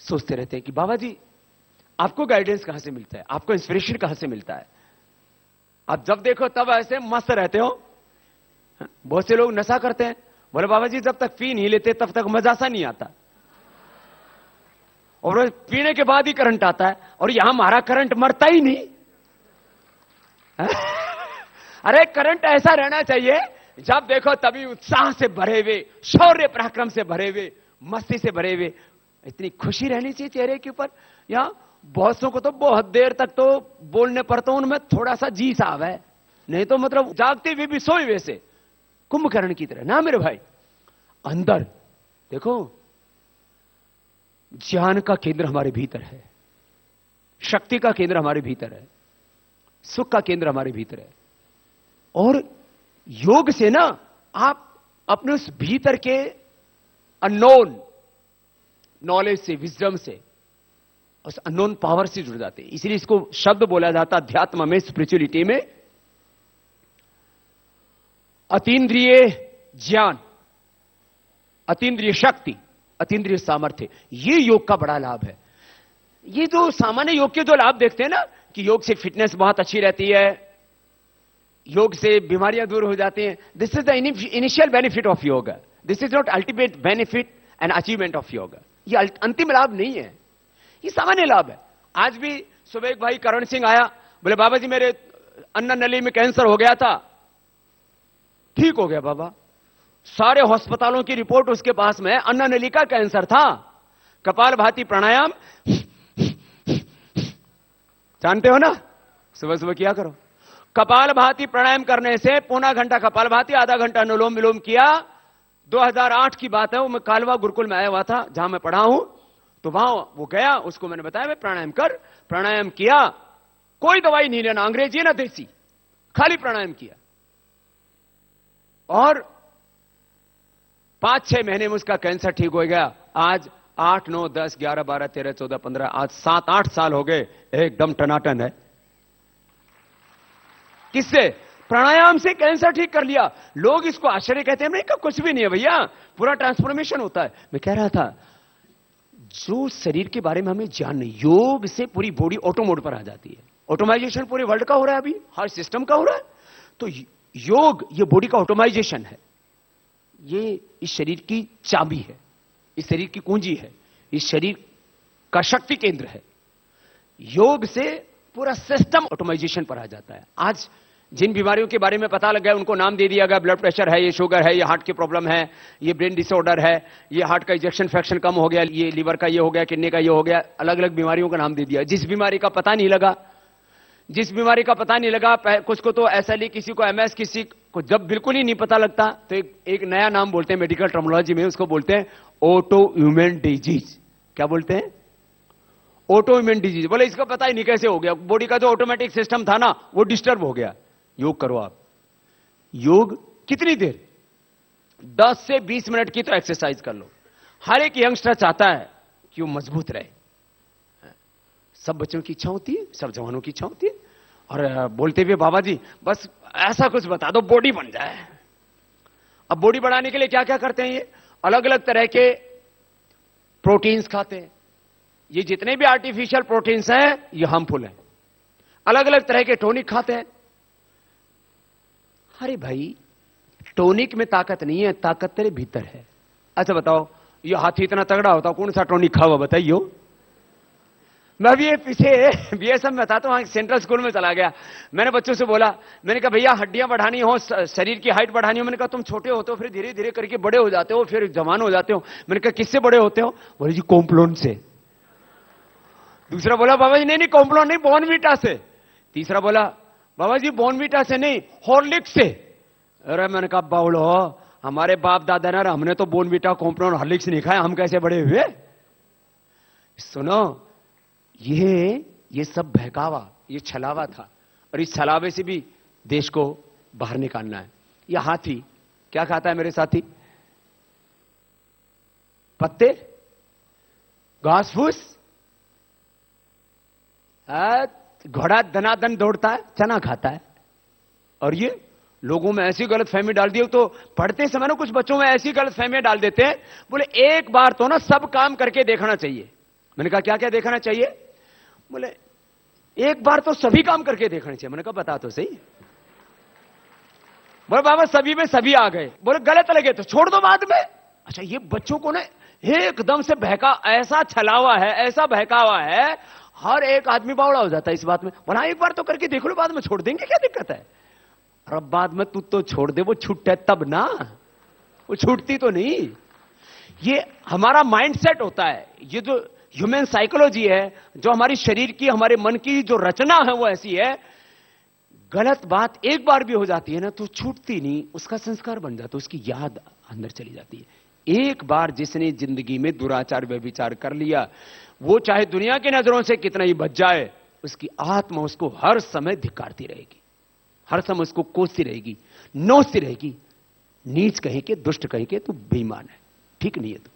सोचते रहते हैं कि बाबा जी आपको गाइडेंस कहां से मिलता है, आपको इंस्पिरेशन कहां से मिलता है? आप जब देखो तब ऐसे मस्त रहते हो। बहुत से लोग नशा करते हैं, बोले बाबा जी जब तक पी नहीं लेते तब तक मजा सा नहीं आता, और पीने के बाद ही करंट आता है, और यहां हमारा करंट मरता ही नहीं। अरे करंट ऐसा रहना चाहिए जब देखो तभी उत्साह से भरे हुए, शौर्य पराक्रम से भरे हुए, मस्ती से भरे हुए, इतनी खुशी रहनी चाहिए चेहरे के ऊपर। या बहुतों को तो बहुत देर तक तो बोलने पर तो उनमें थोड़ा सा जी साहब है, नहीं तो मतलब जागते हुए भी सोए वैसे, कुंभकर्ण की तरह ना मेरे भाई। अंदर देखो, ज्ञान का केंद्र हमारे भीतर है, शक्ति का केंद्र हमारे भीतर है, सुख का केंद्र हमारे भीतर है। और योग से ना आप अपने उस भीतर के अननोन नॉलेज से, विजडम से, उस अननोन पावर से जुड़ जाते हैं। इसलिए इसको शब्द बोला जाता अध्यात्म में, स्पिरिचुअलिटी में, अतीन्द्रिय ज्ञान, अतीन्द्रिय शक्ति, अतीन्द्रिय सामर्थ्य। ये योग का बड़ा लाभ है। ये जो सामान्य योग के जो लाभ देखते हैं ना कि योग से फिटनेस बहुत अच्छी रहती है, योग से बीमारियां दूर हो जाती हैं, this is the initial benefit of yoga. This is not ultimate benefit and achievement of yoga. ये अंतिम लाभ नहीं है, ये सामान्य लाभ है। आज भी सुबह एक भाई करण सिंह आया, बोले बाबा जी मेरे अन्न नली में कैंसर हो गया था, ठीक हो गया बाबा। सारे अस्पतालों की रिपोर्ट उसके पास में, अन्न नली का कैंसर था। कपालभाति प्राणायाम जानते हो ना, सुबह सुबह किया करो। कपालभाति प्राणायाम करने से पौना घंटा कपालभाति, आधा घंटा अनुलोम विलोम किया। 2008 की बात है, वो मैं कालवा गुरुकुल में आया हुआ था जहां मैं पढ़ा हूं, तो वहां वो गया, उसको मैंने बताया भाई प्राणायाम कर। प्राणायाम किया, कोई दवाई नहीं लेना, अंग्रेजी ना देसी, खाली प्राणायाम किया, और 5-6 महीने में उसका कैंसर ठीक हो गया। आज 8, 9, 10, 11, 12, 13, 14, 15, आज 7-8 साल हो गए, एकदम टनाटन है। किससे? प्राणायाम से कैंसर ठीक कर लिया। लोग इसको आश्चर्य कहते हैं, नहीं कुछ भी नहीं है भैया, पूरा ट्रांसफॉर्मेशन होता है। मैं कह रहा था जो शरीर के बारे में हमें ज्ञान नहीं, योग से पूरी बॉडी ऑटो मोड पर आ जाती है। ऑटोमाइजेशन पूरे वर्ल्ड का हो रहा है, अभी हर सिस्टम का हो रहा है। तो योग ये बॉडी का ऑटोमाइजेशन है, ये इस शरीर की चाबी है, इस शरीर की कुंजी है, इस शरीर का शक्ति केंद्र है। योग से पूरा सिस्टम ऑटोमाइजेशन पर आ जाता है। आज जिन बीमारियों के बारे में पता लग गया उनको नाम दे दिया गया, ब्लड प्रेशर है, ये शुगर है, ये हार्ट की प्रॉब्लम है, ये ब्रेन डिसऑर्डर है, ये हार्ट का इजेक्शन फ्रैक्शन कम हो गया, ये लीवर का ये हो गया, किडनी का ये हो गया, अलग अलग बीमारियों का नाम दे दिया। जिस बीमारी का पता नहीं लगा, जिस बीमारी का पता नहीं लगा, कुछ को तो एसएलई, किसी को एमएस, किसी को जब बिल्कुल ही नहीं पता लगता तो एक नया नाम बोलते हैं मेडिकल टर्मिनोलॉजी में, उसको बोलते हैं ऑटो इम्यून डिजीज। क्या बोलते हैं? Auto immune disease. बोले इसका पता ही नहीं कैसे हो गया, बॉडी का जो ऑटोमेटिक सिस्टम था ना वो डिस्टर्ब हो गया। योग करो आप। योग कितनी देर? 10 से 20 मिनट की तो एक्सरसाइज कर लो। हर एक यंगस्टर चाहता है कि वो मजबूत रहे। सब बच्चों की इच्छा होती है, सब जवानों की इच्छा होती है, और बोलते हुए बाबा जी बस ऐसा कुछ बता दो बॉडी बन जाए। अब बॉडी बढ़ाने के लिए क्या क्या करते हैं? ये अलग अलग तरह के प्रोटीन्स खाते हैं। ये जितने भी आर्टिफिशियल प्रोटीन्स हैं ये हार्मफुल हैं। अलग अलग तरह के टॉनिक खाते हैं। अरे भाई, टॉनिक में ताकत नहीं है, ताकत तेरे भीतर है। अच्छा बताओ, ये हाथी इतना तगड़ा होता कौन सा टॉनिक खावा बताइयो? मैं भी पीछे बीएसएफ में था तो वहां सेंट्रल स्कूल में चला गया। मैंने बच्चों से बोला, मैंने कहा भैया हड्डियां बढ़ानी हो, शरीर की हाइट बढ़ानी हो। मैंने कहा तुम छोटे होते हो, फिर धीरे धीरे करके बड़े हो जाते हो, फिर जवान हो जाते हो। मैंने कहा किससे बड़े होते हो? बोले जी कॉम्प्लोन से। दूसरा बोला बाबा जी नहीं कॉम्प्लोन नहीं, बॉर्नवीटा से। तीसरा बोला बाबा जी बॉर्नवीटा से नहीं, हॉर्लिक्स से। अरे मैंने कहा बाउलो, हमारे बाप दादा ने, हमने तो बॉर्नवीटा, कॉम्प्लोन, हॉर्लिक्स नहीं खाया, हम कैसे बड़े हुए? सुनो, ये सब बहकावा, ये छलावा था, और इस छलावे से भी देश को बाहर निकालना है। यह हाथी क्या खाता है मेरे साथी? पत्ते, घास फूस। घोड़ा धनाधन दौड़ता है, चना खाता है। और ये लोगों में ऐसी गलत फहमी डाल दी। तो पढ़ते समय ना कुछ बच्चों में ऐसी गलत फहमियां डाल देते हैं, बोले एक बार तो ना सब काम करके देखना चाहिए। मैंने कहा क्या क्या देखना चाहिए? बोले एक बार तो सभी काम करके देखना चाहिए। मैंने कहा बता तो सही। बोले बाबा सभी में सभी आ गए। बोले गलत लगे तो छोड़ दो बाद में। अच्छा, ये बच्चों को ना एकदम से बहका, ऐसा छलावा है, ऐसा बहकावा है, हर एक आदमी बावड़ा हो जाता है इस बात में। बोला एक बार तो करके देख लो, बाद में छोड़ देंगे, क्या दिक्कत है? और अब बाद में तू तो छोड़ दे, वो छूटे तब ना, वो छूटती तो नहीं। ये हमारा माइंडसेट होता है, ये जो ह्यूमन साइकोलॉजी है, जो हमारी शरीर की, हमारे मन की जो रचना है वो ऐसी है। गलत बात एक बार भी हो जाती है ना तो छूटती नहीं, उसका संस्कार बन जाता है, उसकी याद अंदर चली जाती है। एक बार जिसने जिंदगी में दुराचार व्यभिचार कर लिया, वो चाहे दुनिया की नजरों से कितना ही बच जाए, उसकी आत्मा उसको हर समय धिक्कारती रहेगी, हर समय उसको कोसती रहेगी, नोचती रहेगी। नीच कहीं के, दुष्ट कहीं के, तू बेईमान है, ठीक नहीं है तू।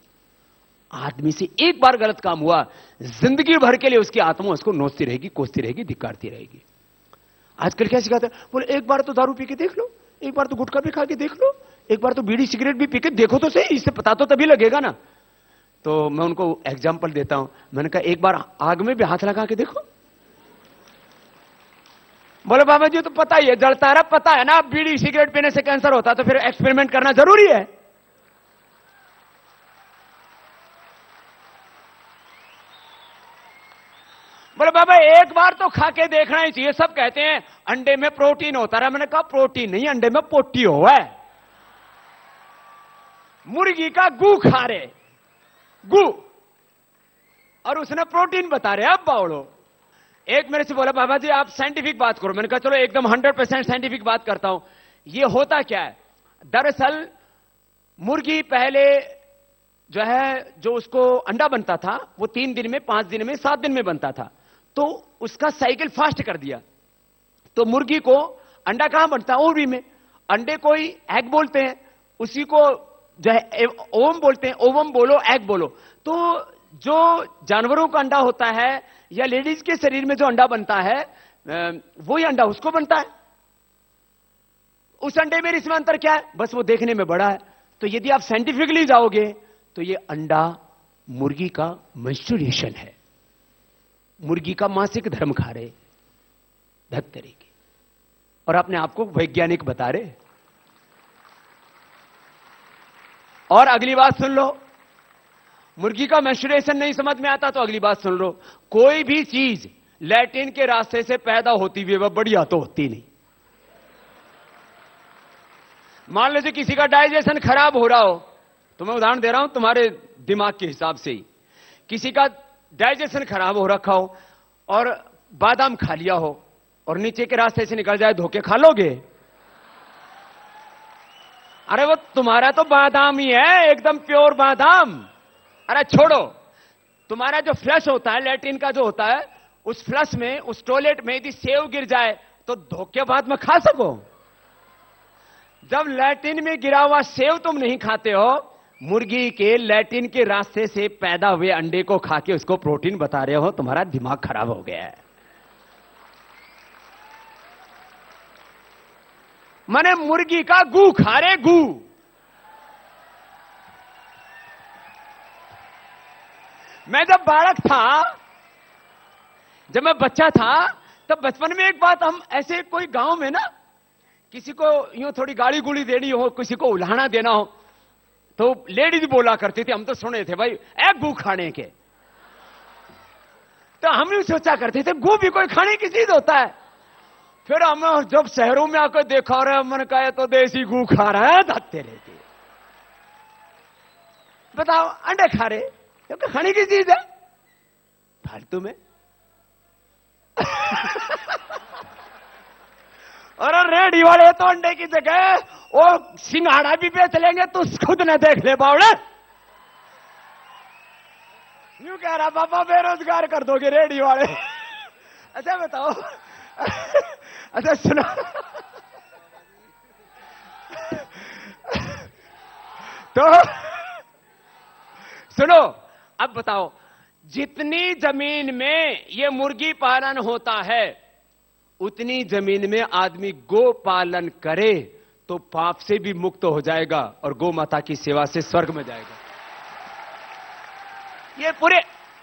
आदमी से एक बार गलत काम हुआ, जिंदगी भर के लिए उसकी आत्मा उसको नोचती रहेगी, कोसती रहेगी, धिक्कारती रहेगी। आजकल क्या सिखाते हैं? बोले एक बार तो दारू पी के देख लो, एक बार तो गुटखा भी खा के देख लो, एक बार तो बीड़ी सिगरेट भी पी के देखो तो सही, इससे पता तो तभी लगेगा ना। तो मैं उनको एग्जाम्पल देता हूं। मैंने कहा एक बार आग में भी हाथ लगा के देखो। बोले बाबा जी तो पता ही है, जलता रहा, पता है ना बीड़ी सिगरेट पीने से कैंसर होता, तो फिर एक्सपेरिमेंट करना जरूरी है। बोले बाबा एक बार तो खा के देखना ही चाहिए। सब कहते हैं अंडे में प्रोटीन होता है। मैंने कहा प्रोटीन नहीं, अंडे में पोटी हुआ है। मुर्गी का गू खा रहे, गू, और उसने प्रोटीन बता रहे। अब बावड़ो, एक मेरे से बोला बाबा जी आप साइंटिफिक बात करो। मैंने कहा चलो एकदम 100% साइंटिफिक बात करता हूं। ये होता क्या है? दरअसल मुर्गी पहले जो है, जो उसको अंडा बनता था वो 3 दिन में, 5 दिन में, 7 दिन में बनता था। तो उसका साइकिल फास्ट कर दिया, तो मुर्गी को अंडा कहां बनता है? ओवरी में। अंडे को ही एग बोलते हैं, उसी को जो है ओवम बोलते हैं। ओवम बोलो, एग बोलो। तो जो जानवरों का अंडा होता है या लेडीज के शरीर में जो अंडा बनता है, वही अंडा उसको बनता है। उस अंडे में इसमें अंतर क्या है? बस वो देखने में बड़ा है। तो यदि आप साइंटिफिकली जाओगे तो ये अंडा मुर्गी का मेंस्ट्रुएशन है, मुर्गी का मासिक धर्म खा रहे, धक करेगी, और अपने आप को वैज्ञानिक बता रहे। और अगली बात सुन लो, मुर्गी का मेंस्ट्रुएशन नहीं समझ में आता तो अगली बात सुन लो। कोई भी चीज लैटिन के रास्ते से पैदा होती हुई वह बढ़िया तो होती नहीं। मान लीजिए किसी का डाइजेशन खराब हो रहा हो, तो मैं उदाहरण दे रहा हूं तुम्हारे दिमाग के हिसाब से ही। किसी का डाइजेशन खराब हो रखा हो और बादाम खा लिया हो और नीचे के रास्ते से निकल जाए, धोखे खा लोगे? अरे वो तुम्हारा तो बादाम ही है, एकदम प्योर बादाम। अरे छोड़ो, तुम्हारा जो फ्लश होता है, लैट्रिन का जो होता है, उस फ्लश में, उस टॉयलेट में यदि सेव गिर जाए तो धोखेबाज में खा सको? जब लैट्रिन में गिरा हुआ सेव तुम नहीं खाते हो, मुर्गी के लैट्रिन के रास्ते से पैदा हुए अंडे को खा के उसको प्रोटीन बता रहे हो, तुम्हारा दिमाग खराब हो गया है। माने मुर्गी का गू खा रहे, गू। मैं जब बालक था, जब मैं बच्चा था, तब बचपन में एक बात, हम ऐसे कोई गांव में ना, किसी को यूं थोड़ी गाली गुली देनी हो, किसी को उल्हाना देना हो, तो लेडीज बोला करती थी, हम तो सुने थे भाई, ए गू खाने के। तो हम भी सोचा करते थे गू भी कोई खाने की चीज होता है। फिर हम जब शहरों में आकर देखा रहे, मन कहे तो देसी गू खा रहा है, धत्ते रहते। बताओ, अंडे खा रहे, क्योंकि खाने की चीज है, फालतू में। और रेडी वाले तो अंडे की जगह वो सिंघाड़ा भी बेच लेंगे, तो खुद न देख ले बावड़े। यूं कह रहा बाबा बेरोजगार कर दोगे रेडी वाले। अच्छा बताओ, अच्छा सुनो, तो सुनो, अब बताओ, जितनी जमीन में ये मुर्गी पालन होता है, उतनी जमीन में आदमी गो पालन करे तो पाप से भी मुक्त हो जाएगा और गौ माता की सेवा से स्वर्ग में जाएगा। ये पूरे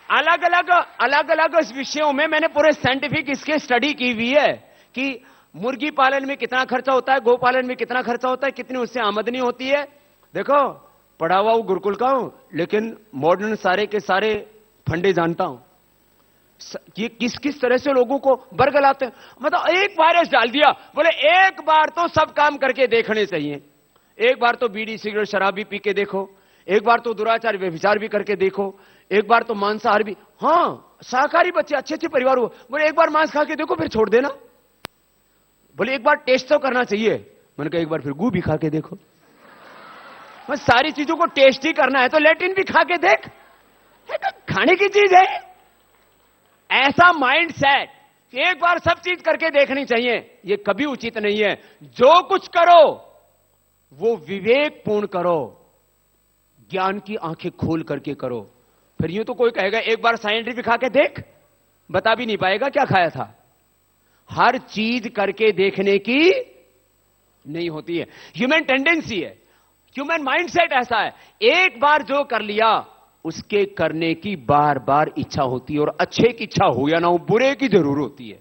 अलग अलग विषयों में मैंने पूरे साइंटिफिक इसके स्टडी की हुई है कि मुर्गी पालन में कितना खर्चा होता है, गौ पालन में कितना खर्चा होता है, कितनी उससे आमदनी होती है। देखो, पढ़ा हुआ हूं, गुरुकुल का हूं, लेकिन मॉडर्न सारे के सारे फंडे जानता हूं कि किस किस तरह से लोगों को बरगलाते हैं। मतलब एक वायरस डाल दिया, बोले एक बार तो सब काम करके देखने चाहिए। एक बार तो बीड़ी सिगरेट शराब भी पी के देखो, एक बार तो दुराचार व्यभिचार भी करके देखो, एक बार तो मांसाहार भी। हाँ, शाकाहारी बच्चे, अच्छे अच्छे परिवार हो, बोले एक बार मांस खा के देखो, फिर छोड़ देना। बोले एक बार टेस्ट तो करना चाहिए। मैंने कहा एक बार फिर गू भी खा के देखो। बस सारी चीजों को टेस्ट ही करना है तो लैट्रिन भी खा के देख, है तो खाने की चीज है। ऐसा माइंड सेट एक बार सब चीज करके देखनी चाहिए, यह कभी उचित नहीं है। जो कुछ करो वो विवेकपूर्ण करो, ज्ञान की आंखें खोल करके करो। फिर यूं तो कोई कहेगा एक बार साइंटिफिक खा के देख, बता भी नहीं पाएगा क्या खाया था। हर चीज करके देखने की नहीं होती है, ह्यूमन टेंडेंसी है, ह्यूमन माइंडसेट ऐसा है। एक बार जो कर लिया उसके करने की बार बार इच्छा होती है, और अच्छे की इच्छा हो या ना हो, बुरे की जरूर होती है।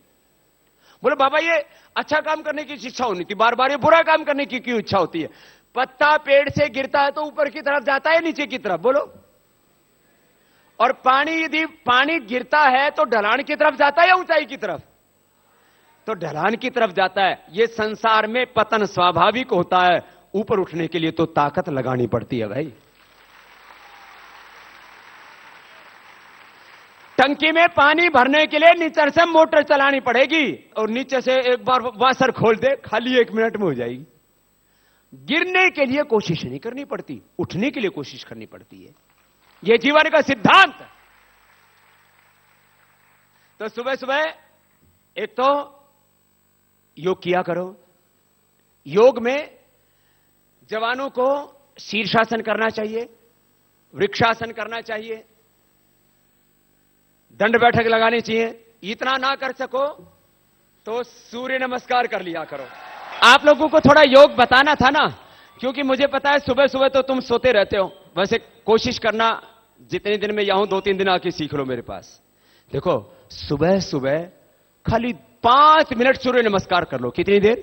बोले बाबा ये अच्छा काम करने की इच्छा होनी थी, बार बार ये बुरा काम करने की क्यों इच्छा होती है? पत्ता पेड़ से गिरता है तो ऊपर की तरफ जाता है नीचे की तरफ, बोलो? और पानी, यदि पानी गिरता है तो ढलान की तरफ जाता है या ऊंचाई की तरफ? तो ढलान की तरफ जाता है। ये संसार में पतन स्वाभाविक होता है, ऊपर उठने के लिए तो ताकत लगानी पड़ती है भाई। टंकी में पानी भरने के लिए नीचे से मोटर चलानी पड़ेगी, और नीचे से एक बार वाशर खोल दे, खाली 1 मिनट में हो जाएगी। गिरने के लिए कोशिश नहीं करनी पड़ती, उठने के लिए कोशिश करनी पड़ती है। यह जीवन का सिद्धांत। तो सुबह सुबह एक तो योग किया करो। योग में जवानों को शीर्षासन करना चाहिए, वृक्षासन करना चाहिए, दंड बैठक लगानी चाहिए। इतना ना कर सको तो सूर्य नमस्कार कर लिया करो। आप लोगों को थोड़ा योग बताना था ना, क्योंकि मुझे पता है सुबह सुबह तो तुम सोते रहते हो। वैसे कोशिश करना जितने दिन में यहां हूं 2-3 दिन आके सीख लो मेरे पास। देखो, सुबह सुबह खाली 5 मिनट सूर्य नमस्कार कर लो। कितनी देर?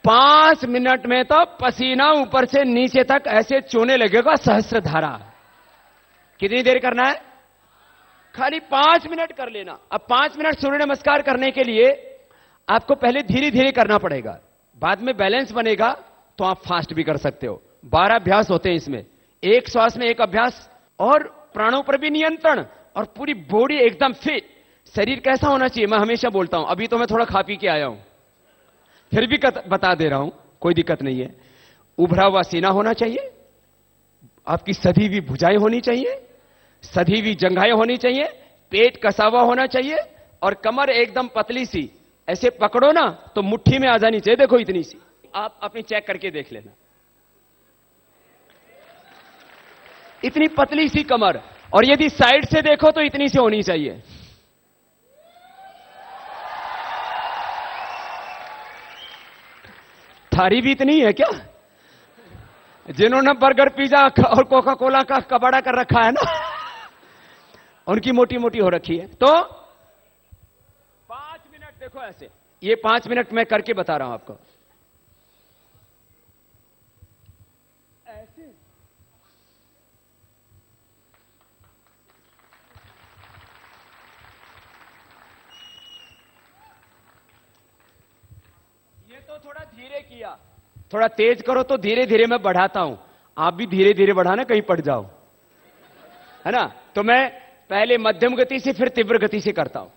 5 मिनट में तो पसीना ऊपर से नीचे तक ऐसे चोने लगेगा, सहस्त्रधारा। कितनी देर करना है? खाली 5 मिनट कर लेना। अब 5 मिनट सूर्य नमस्कार करने के लिए आपको पहले धीरे धीरे करना पड़ेगा, बाद में बैलेंस बनेगा तो आप फास्ट भी कर सकते हो। 12 अभ्यास होते हैं इसमें, एक श्वास में एक अभ्यास, और प्राणों पर भी नियंत्रण, और पूरी बॉडी एकदम फिट। शरीर कैसा होना चाहिए मैं हमेशा बोलता हूं, अभी तो मैं थोड़ा खा पी के आया हूं, फिर भी बता दे रहा हूं, कोई दिक्कत नहीं है। उभरा हुआ सीना होना चाहिए, आपकी सधी हुई भुजाएं होनी चाहिए, सधी हुई जंघाएं होनी चाहिए, पेट कसा हुआ होना चाहिए और कमर एकदम पतली सी, ऐसे पकड़ो ना तो मुट्ठी में आ जानी चाहिए। देखो इतनी सी, आप अपनी चेक करके देख लेना, इतनी पतली सी कमर। और यदि साइड से देखो तो इतनी सी होनी चाहिए। थारी भी इतनी है क्या? जिन्होंने बर्गर पिज्जा और कोका कोला का कबाड़ा कर रखा है ना, उनकी मोटी मोटी हो रखी है। तो 5 मिनट देखो ऐसे, ये 5 मिनट मैं करके बता रहा हूं आपको। ऐसे ये तो थोड़ा धीरे किया, थोड़ा तेज करो तो धीरे धीरे मैं बढ़ाता हूं। आप भी धीरे धीरे बढ़ाना, कहीं पड़ जाओ, है ना। तो मैं पहले मध्यम गति से फिर तीव्र गति से करता हूं।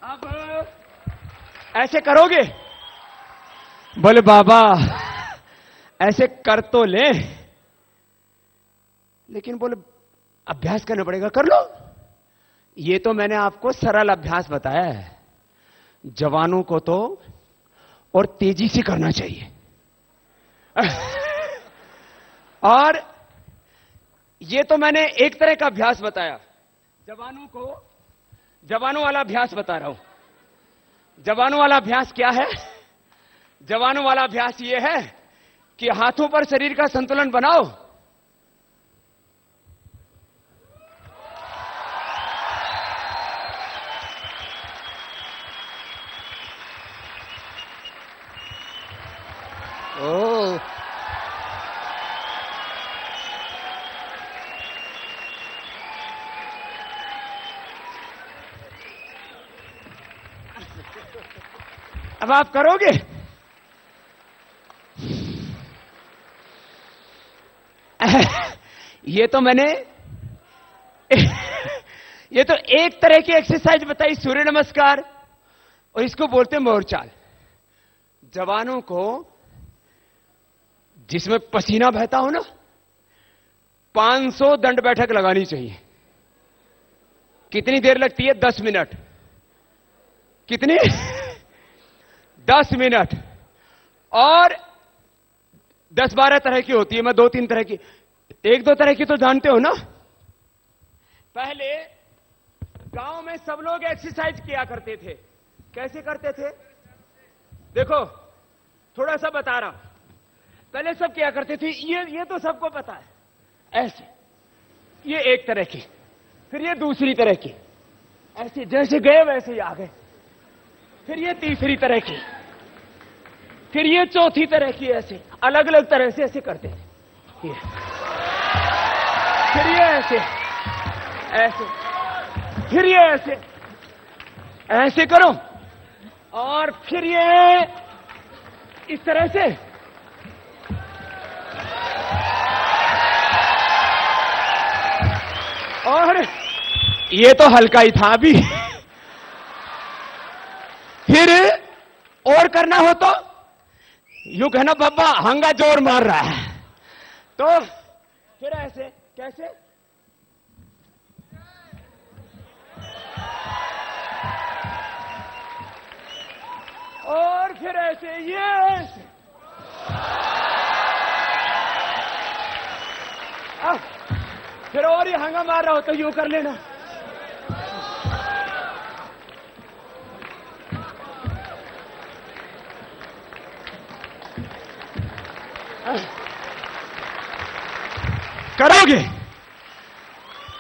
अब ऐसे करोगे? बोले बाबा ऐसे कर तो ले, लेकिन बोले अभ्यास करना पड़ेगा। कर लो, ये तो मैंने आपको सरल अभ्यास बताया है, जवानों को तो और तेजी से करना चाहिए। और ये तो मैंने एक तरह का अभ्यास बताया, जवानों को जवानों वाला अभ्यास बता रहा हूं। जवानों वाला अभ्यास क्या है? जवानों वाला अभ्यास ये है कि हाथों पर शरीर का संतुलन बनाओ, ओ अब आप करोगे? ये तो मैंने ये तो एक तरह की एक्सरसाइज बताई, सूर्य नमस्कार, और इसको बोलते हैं मोरचाल। जवानों को जिसमें पसीना बहता हो ना, 500 दंड बैठक लगानी चाहिए। कितनी देर लगती है? 10 मिनट। कितनी? 10 मिनट। और 10-12 तरह की होती है, मैं 2-3 तरह की, 1-2 तरह की तो जानते हो ना। पहले गांव में सब लोग एक्सरसाइज किया करते थे। कैसे करते थे? देखो थोड़ा सा बता रहा हूं। पहले सब किया करते थे, ये तो सबको पता है, ऐसे, ये एक तरह की, फिर ये दूसरी तरह की, ऐसे जैसे गए वैसे ही आ गए, फिर ये तीसरी तरह की, फिर ये चौथी तरह की, ऐसे अलग अलग तरह से ऐसे करते थे। फिर ये ऐसे, ऐसे, फिर ये ऐसे, ऐसे करो, और फिर ये इस तरह से, और ये तो हल्का ही था अभी। फिर और करना हो तो यूं कहना, बाबा हंगा जोर मार रहा है, तो फिर ऐसे, कैसे, और फिर ऐसे, ये ऐसे, फिर और ये हंगा मार रहा हो तो यूं कर लेना। करोगे?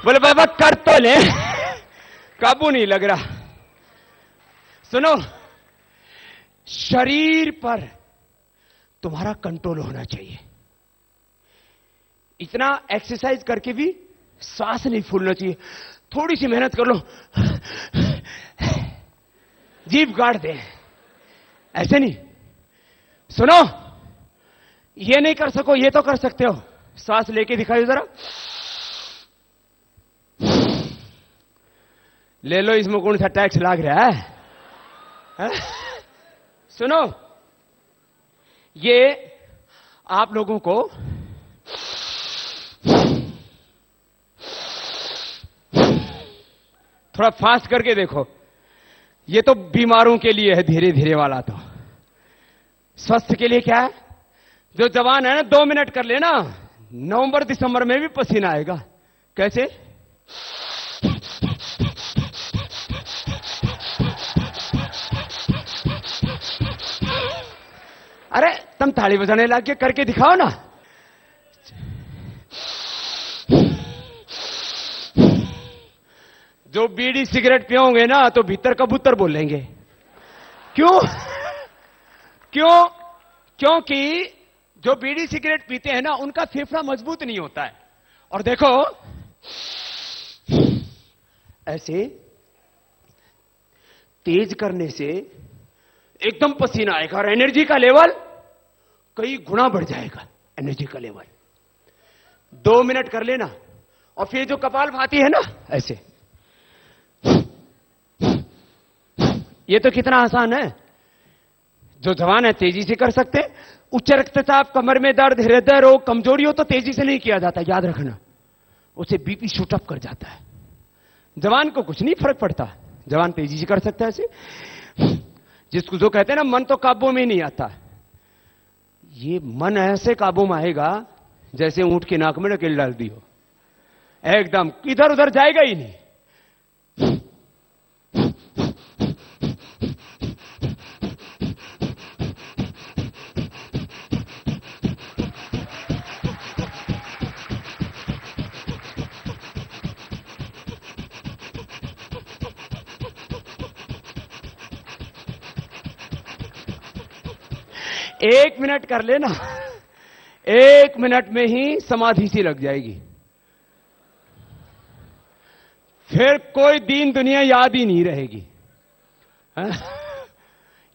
बोले बाबा कर तो ले, काबू नहीं लग रहा। सुनो, शरीर पर तुम्हारा कंट्रोल होना चाहिए। इतना एक्सरसाइज करके भी सांस नहीं फूलना चाहिए। थोड़ी सी मेहनत कर लो, जीभ गाड़ दे, ऐसे नहीं। सुनो, ये नहीं कर सको, ये तो कर सकते हो। सांस लेके दिखाइए जरा, ले लो, इसमें कौन सा टैक्स लाग रहा है? सुनो, ये आप लोगों को थोड़ा फास्ट करके देखो। ये तो बीमारों के लिए है, धीरे धीरे वाला तो स्वस्थ के लिए क्या है? जो जवान है ना, 2 मिनट कर लेना, नवंबर दिसंबर में भी पसीना आएगा। कैसे? अरे तुम ताली बजाने लग के करके दिखाओ ना। जो बीड़ी सिगरेट पियोगे ना तो भीतर कबूतर बोलेंगे। क्यों? क्यों? क्योंकि जो बीड़ी सिगरेट पीते हैं ना, उनका फेफड़ा मजबूत नहीं होता है। और देखो, ऐसे तेज करने से एकदम पसीना आएगा और एनर्जी का लेवल कई गुना बढ़ जाएगा। एनर्जी का लेवल 2 मिनट कर लेना, और फिर जो कपालभाति है ना, ऐसे। ये तो कितना आसान है। जो जवान है तेजी से कर सकते हैं। उच्च रक्तचाप, कमर में दर्द, हृदय रोग, कमजोरी हो तो तेजी से नहीं किया जाता, याद रखना। उसे बीपी शूटअप कर जाता है। जवान को कुछ नहीं फर्क पड़ता, जवान तेजी से कर सकता है ऐसे। जिसको जो कहते हैं ना, मन तो काबू में नहीं आता। ये मन ऐसे काबू में आएगा जैसे ऊंट की नाक में नकेल डाल दी हो, एकदम इधर उधर जाएगा ही नहीं। एक मिनट कर लेना, 1 मिनट में ही समाधि सी लग जाएगी। फिर कोई दीन दुनिया याद ही नहीं रहेगी।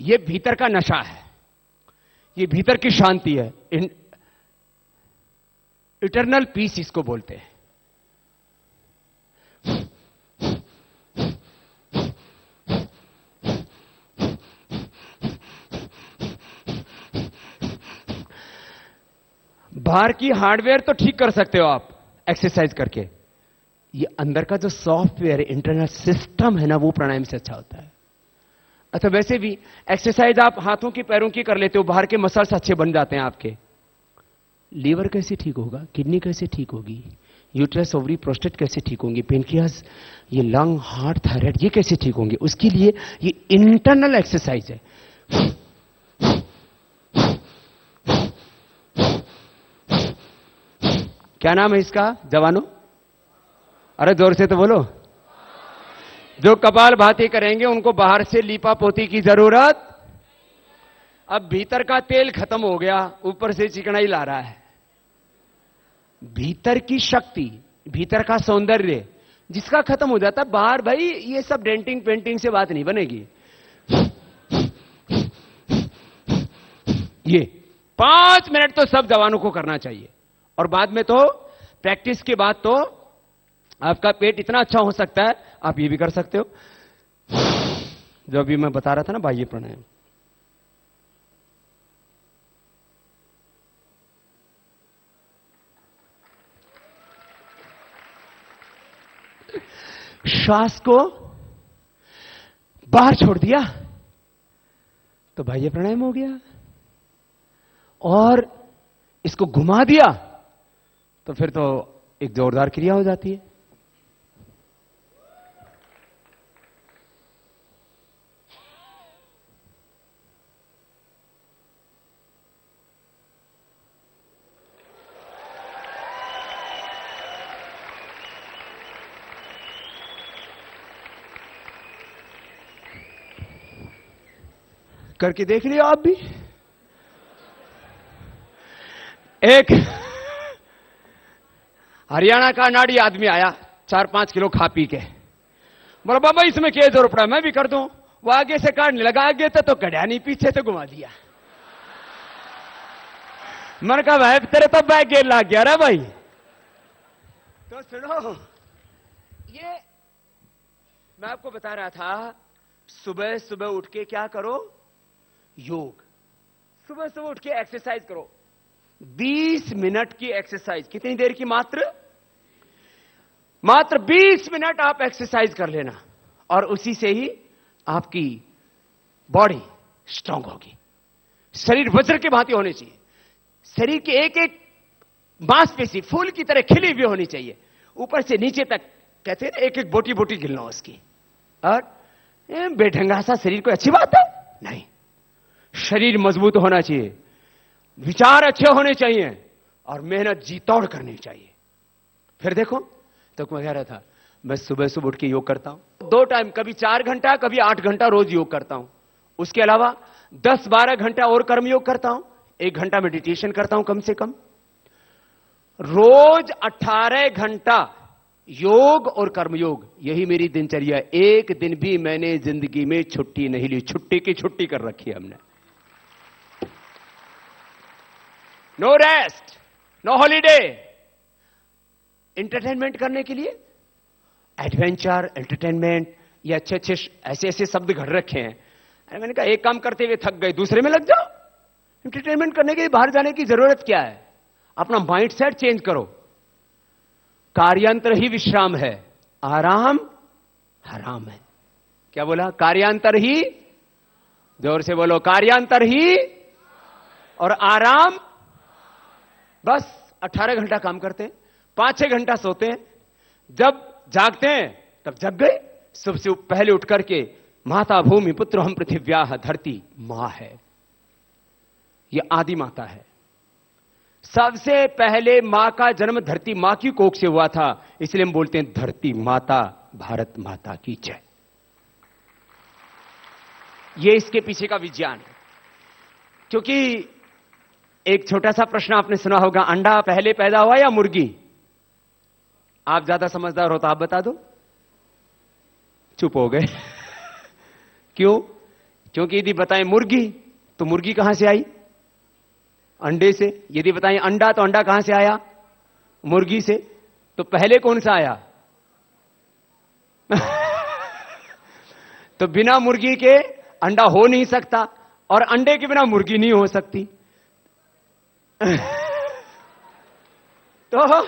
ये भीतर का नशा है, ये भीतर की शांति है। इटरनल पीस इसको बोलते हैं। बाहर की हार्डवेयर तो ठीक कर सकते हो आप एक्सरसाइज करके। ये अंदर का जो सॉफ्टवेयर, इंटरनल सिस्टम है ना, वो प्राणायाम से अच्छा होता है। अच्छा, वैसे भी एक्सरसाइज आप हाथों की पैरों की कर लेते हो, बाहर के मसल्स अच्छे बन जाते हैं आपके। लीवर कैसे ठीक होगा? किडनी कैसे ठीक होगी? यूट्रस, ओवरी, प्रोस्टेट कैसे ठीक होंगे? पेनक्रियास, ये लंग, हार्ट, थायराइड, ये कैसे ठीक होंगे? उसके लिए ये इंटरनल एक्सरसाइज है। क्या नाम है इसका जवानों? अरे जोर से तो बोलो। जो कपालभाति करेंगे उनको बाहर से लीपा पोती की जरूरत। अब भीतर का तेल खत्म हो गया, ऊपर से चिकनाई ला रहा है। भीतर की शक्ति, भीतर का सौंदर्य जिसका खत्म हो जाता, बाहर भाई ये सब डेंटिंग पेंटिंग से बात नहीं बनेगी। ये 5 मिनट तो सब जवानों को करना चाहिए। और बाद में तो, प्रैक्टिस के बाद तो आपका पेट इतना अच्छा हो सकता है, आप ये भी कर सकते हो जो अभी मैं बता रहा था ना, बाह्य प्राणायाम। श्वास को बाहर छोड़ दिया तो बाह्य प्राणायाम हो गया, और इसको घुमा दिया तो फिर तो एक जोरदार क्रिया हो जाती है। करके देख लिया आप भी। एक हरियाणा का नाड़ी आदमी आया 4-5 किलो खा पी के, बोला बाबा इसमें क्या जोर पड़ा, मैं भी कर दूं। वो आगे से काटने लगा, आगे तो गड्या नहीं, पीछे से घुमा दिया। मैंने कहा भाई तेरे तो बैग गेल लग गया रे भाई। तो सुनो, ये मैं आपको बता रहा था, सुबह सुबह उठ के क्या करो, योग। सुबह सुबह उठ के एक्सरसाइज करो, 20 मिनट की एक्सरसाइज। कितनी देर की? मात्र 20 मिनट आप एक्सरसाइज कर लेना, और उसी से ही आपकी बॉडी स्ट्रांग होगी। शरीर वज्र की भांति होनी चाहिए, शरीर की एक एक मांसपेशी फूल की तरह खिली हुई होनी चाहिए, ऊपर से नीचे तक। कहते हैं एक एक बोटी बोटी गिलना उसकी। और बेढंगा सा शरीर कोई अच्छी बात है? नहीं, शरीर मजबूत होना चाहिए, विचार अच्छे होने चाहिए, और मेहनत जी तोड़ करनी चाहिए। फिर देखो, तो मैं कह रहा था, मैं सुबह सुबह उठ के योग करता हूं 2 टाइम, कभी 4 घंटा, कभी 8 घंटा रोज योग करता हूं। उसके अलावा 10-12 घंटा और कर्म योग करता हूं, 1 घंटा मेडिटेशन करता हूं कम से कम। रोज 18 घंटा योग और कर्मयोग, यही मेरी दिनचर्या। एक दिन भी मैंने जिंदगी में छुट्टी नहीं ली। छुट्टी की छुट्टी कर रखी है हमने। No rest, no holiday. Entertainment करने के लिए एडवेंचर, एंटरटेनमेंट, ये अच्छे अच्छे ऐसे ऐसे शब्द घड़ रखे हैं। अरे मैंने कहा एक काम करते हुए थक गए, दूसरे में लग जाओ। एंटरटेनमेंट करने के लिए बाहर जाने की जरूरत क्या है? अपना माइंड सेट चेंज करो। कार्यांतर ही विश्राम है, आराम हराम है। क्या बोला? कार्यांतर ही, जोर से बोलो, कार्यांतर ही और आराम। बस 18 घंटा काम करते हैं, 5-6 घंटा सोते हैं, जब जागते हैं तब जग गए। सबसे पहले उठ करके माता भूमि पुत्र हम पृथिव्याः, धरती मां है, यह आदि माता है। सबसे पहले मां का जन्म धरती मां की कोख से हुआ था, इसलिए हम बोलते हैं धरती माता, भारत माता की जय। यह इसके पीछे का विज्ञान है। क्योंकि एक छोटा सा प्रश्न आपने सुना होगा, अंडा पहले पैदा हुआ या मुर्गी? आप ज्यादा समझदार हो तो आप बता दो। चुप हो गए। क्यों? क्योंकि यदि बताएं मुर्गी तो मुर्गी कहां से आई? अंडे से। यदि बताएं अंडा तो अंडा कहां से आया? मुर्गी से। तो पहले कौन सा आया? तो बिना मुर्गी के अंडा हो नहीं सकता, और अंडे के बिना मुर्गी नहीं हो सकती। तो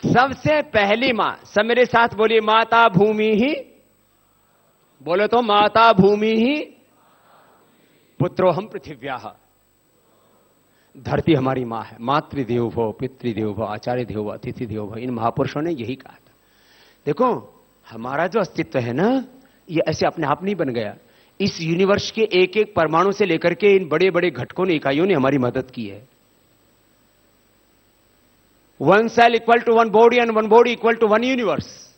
सबसे पहली मां, सब मेरे साथ बोलिए, माता भूमि ही। बोले तो, माता भूमि ही पुत्रो हम पृथिव्याः। धरती हमारी मां है। मातृदेवो भव, पितृदेवो भव, आचार्य देवो भव, अतिथि देवो भव। इन महापुरुषों ने यही कहा था। देखो, हमारा जो अस्तित्व है ना, ये ऐसे अपने आप नहीं बन गया। इस यूनिवर्स के एक एक परमाणु से लेकर के इन बड़े बड़े घटकों ने, इकाइयों ने हमारी मदद की है। 1 cell equal to 1 body and 1 body equal to 1 universe.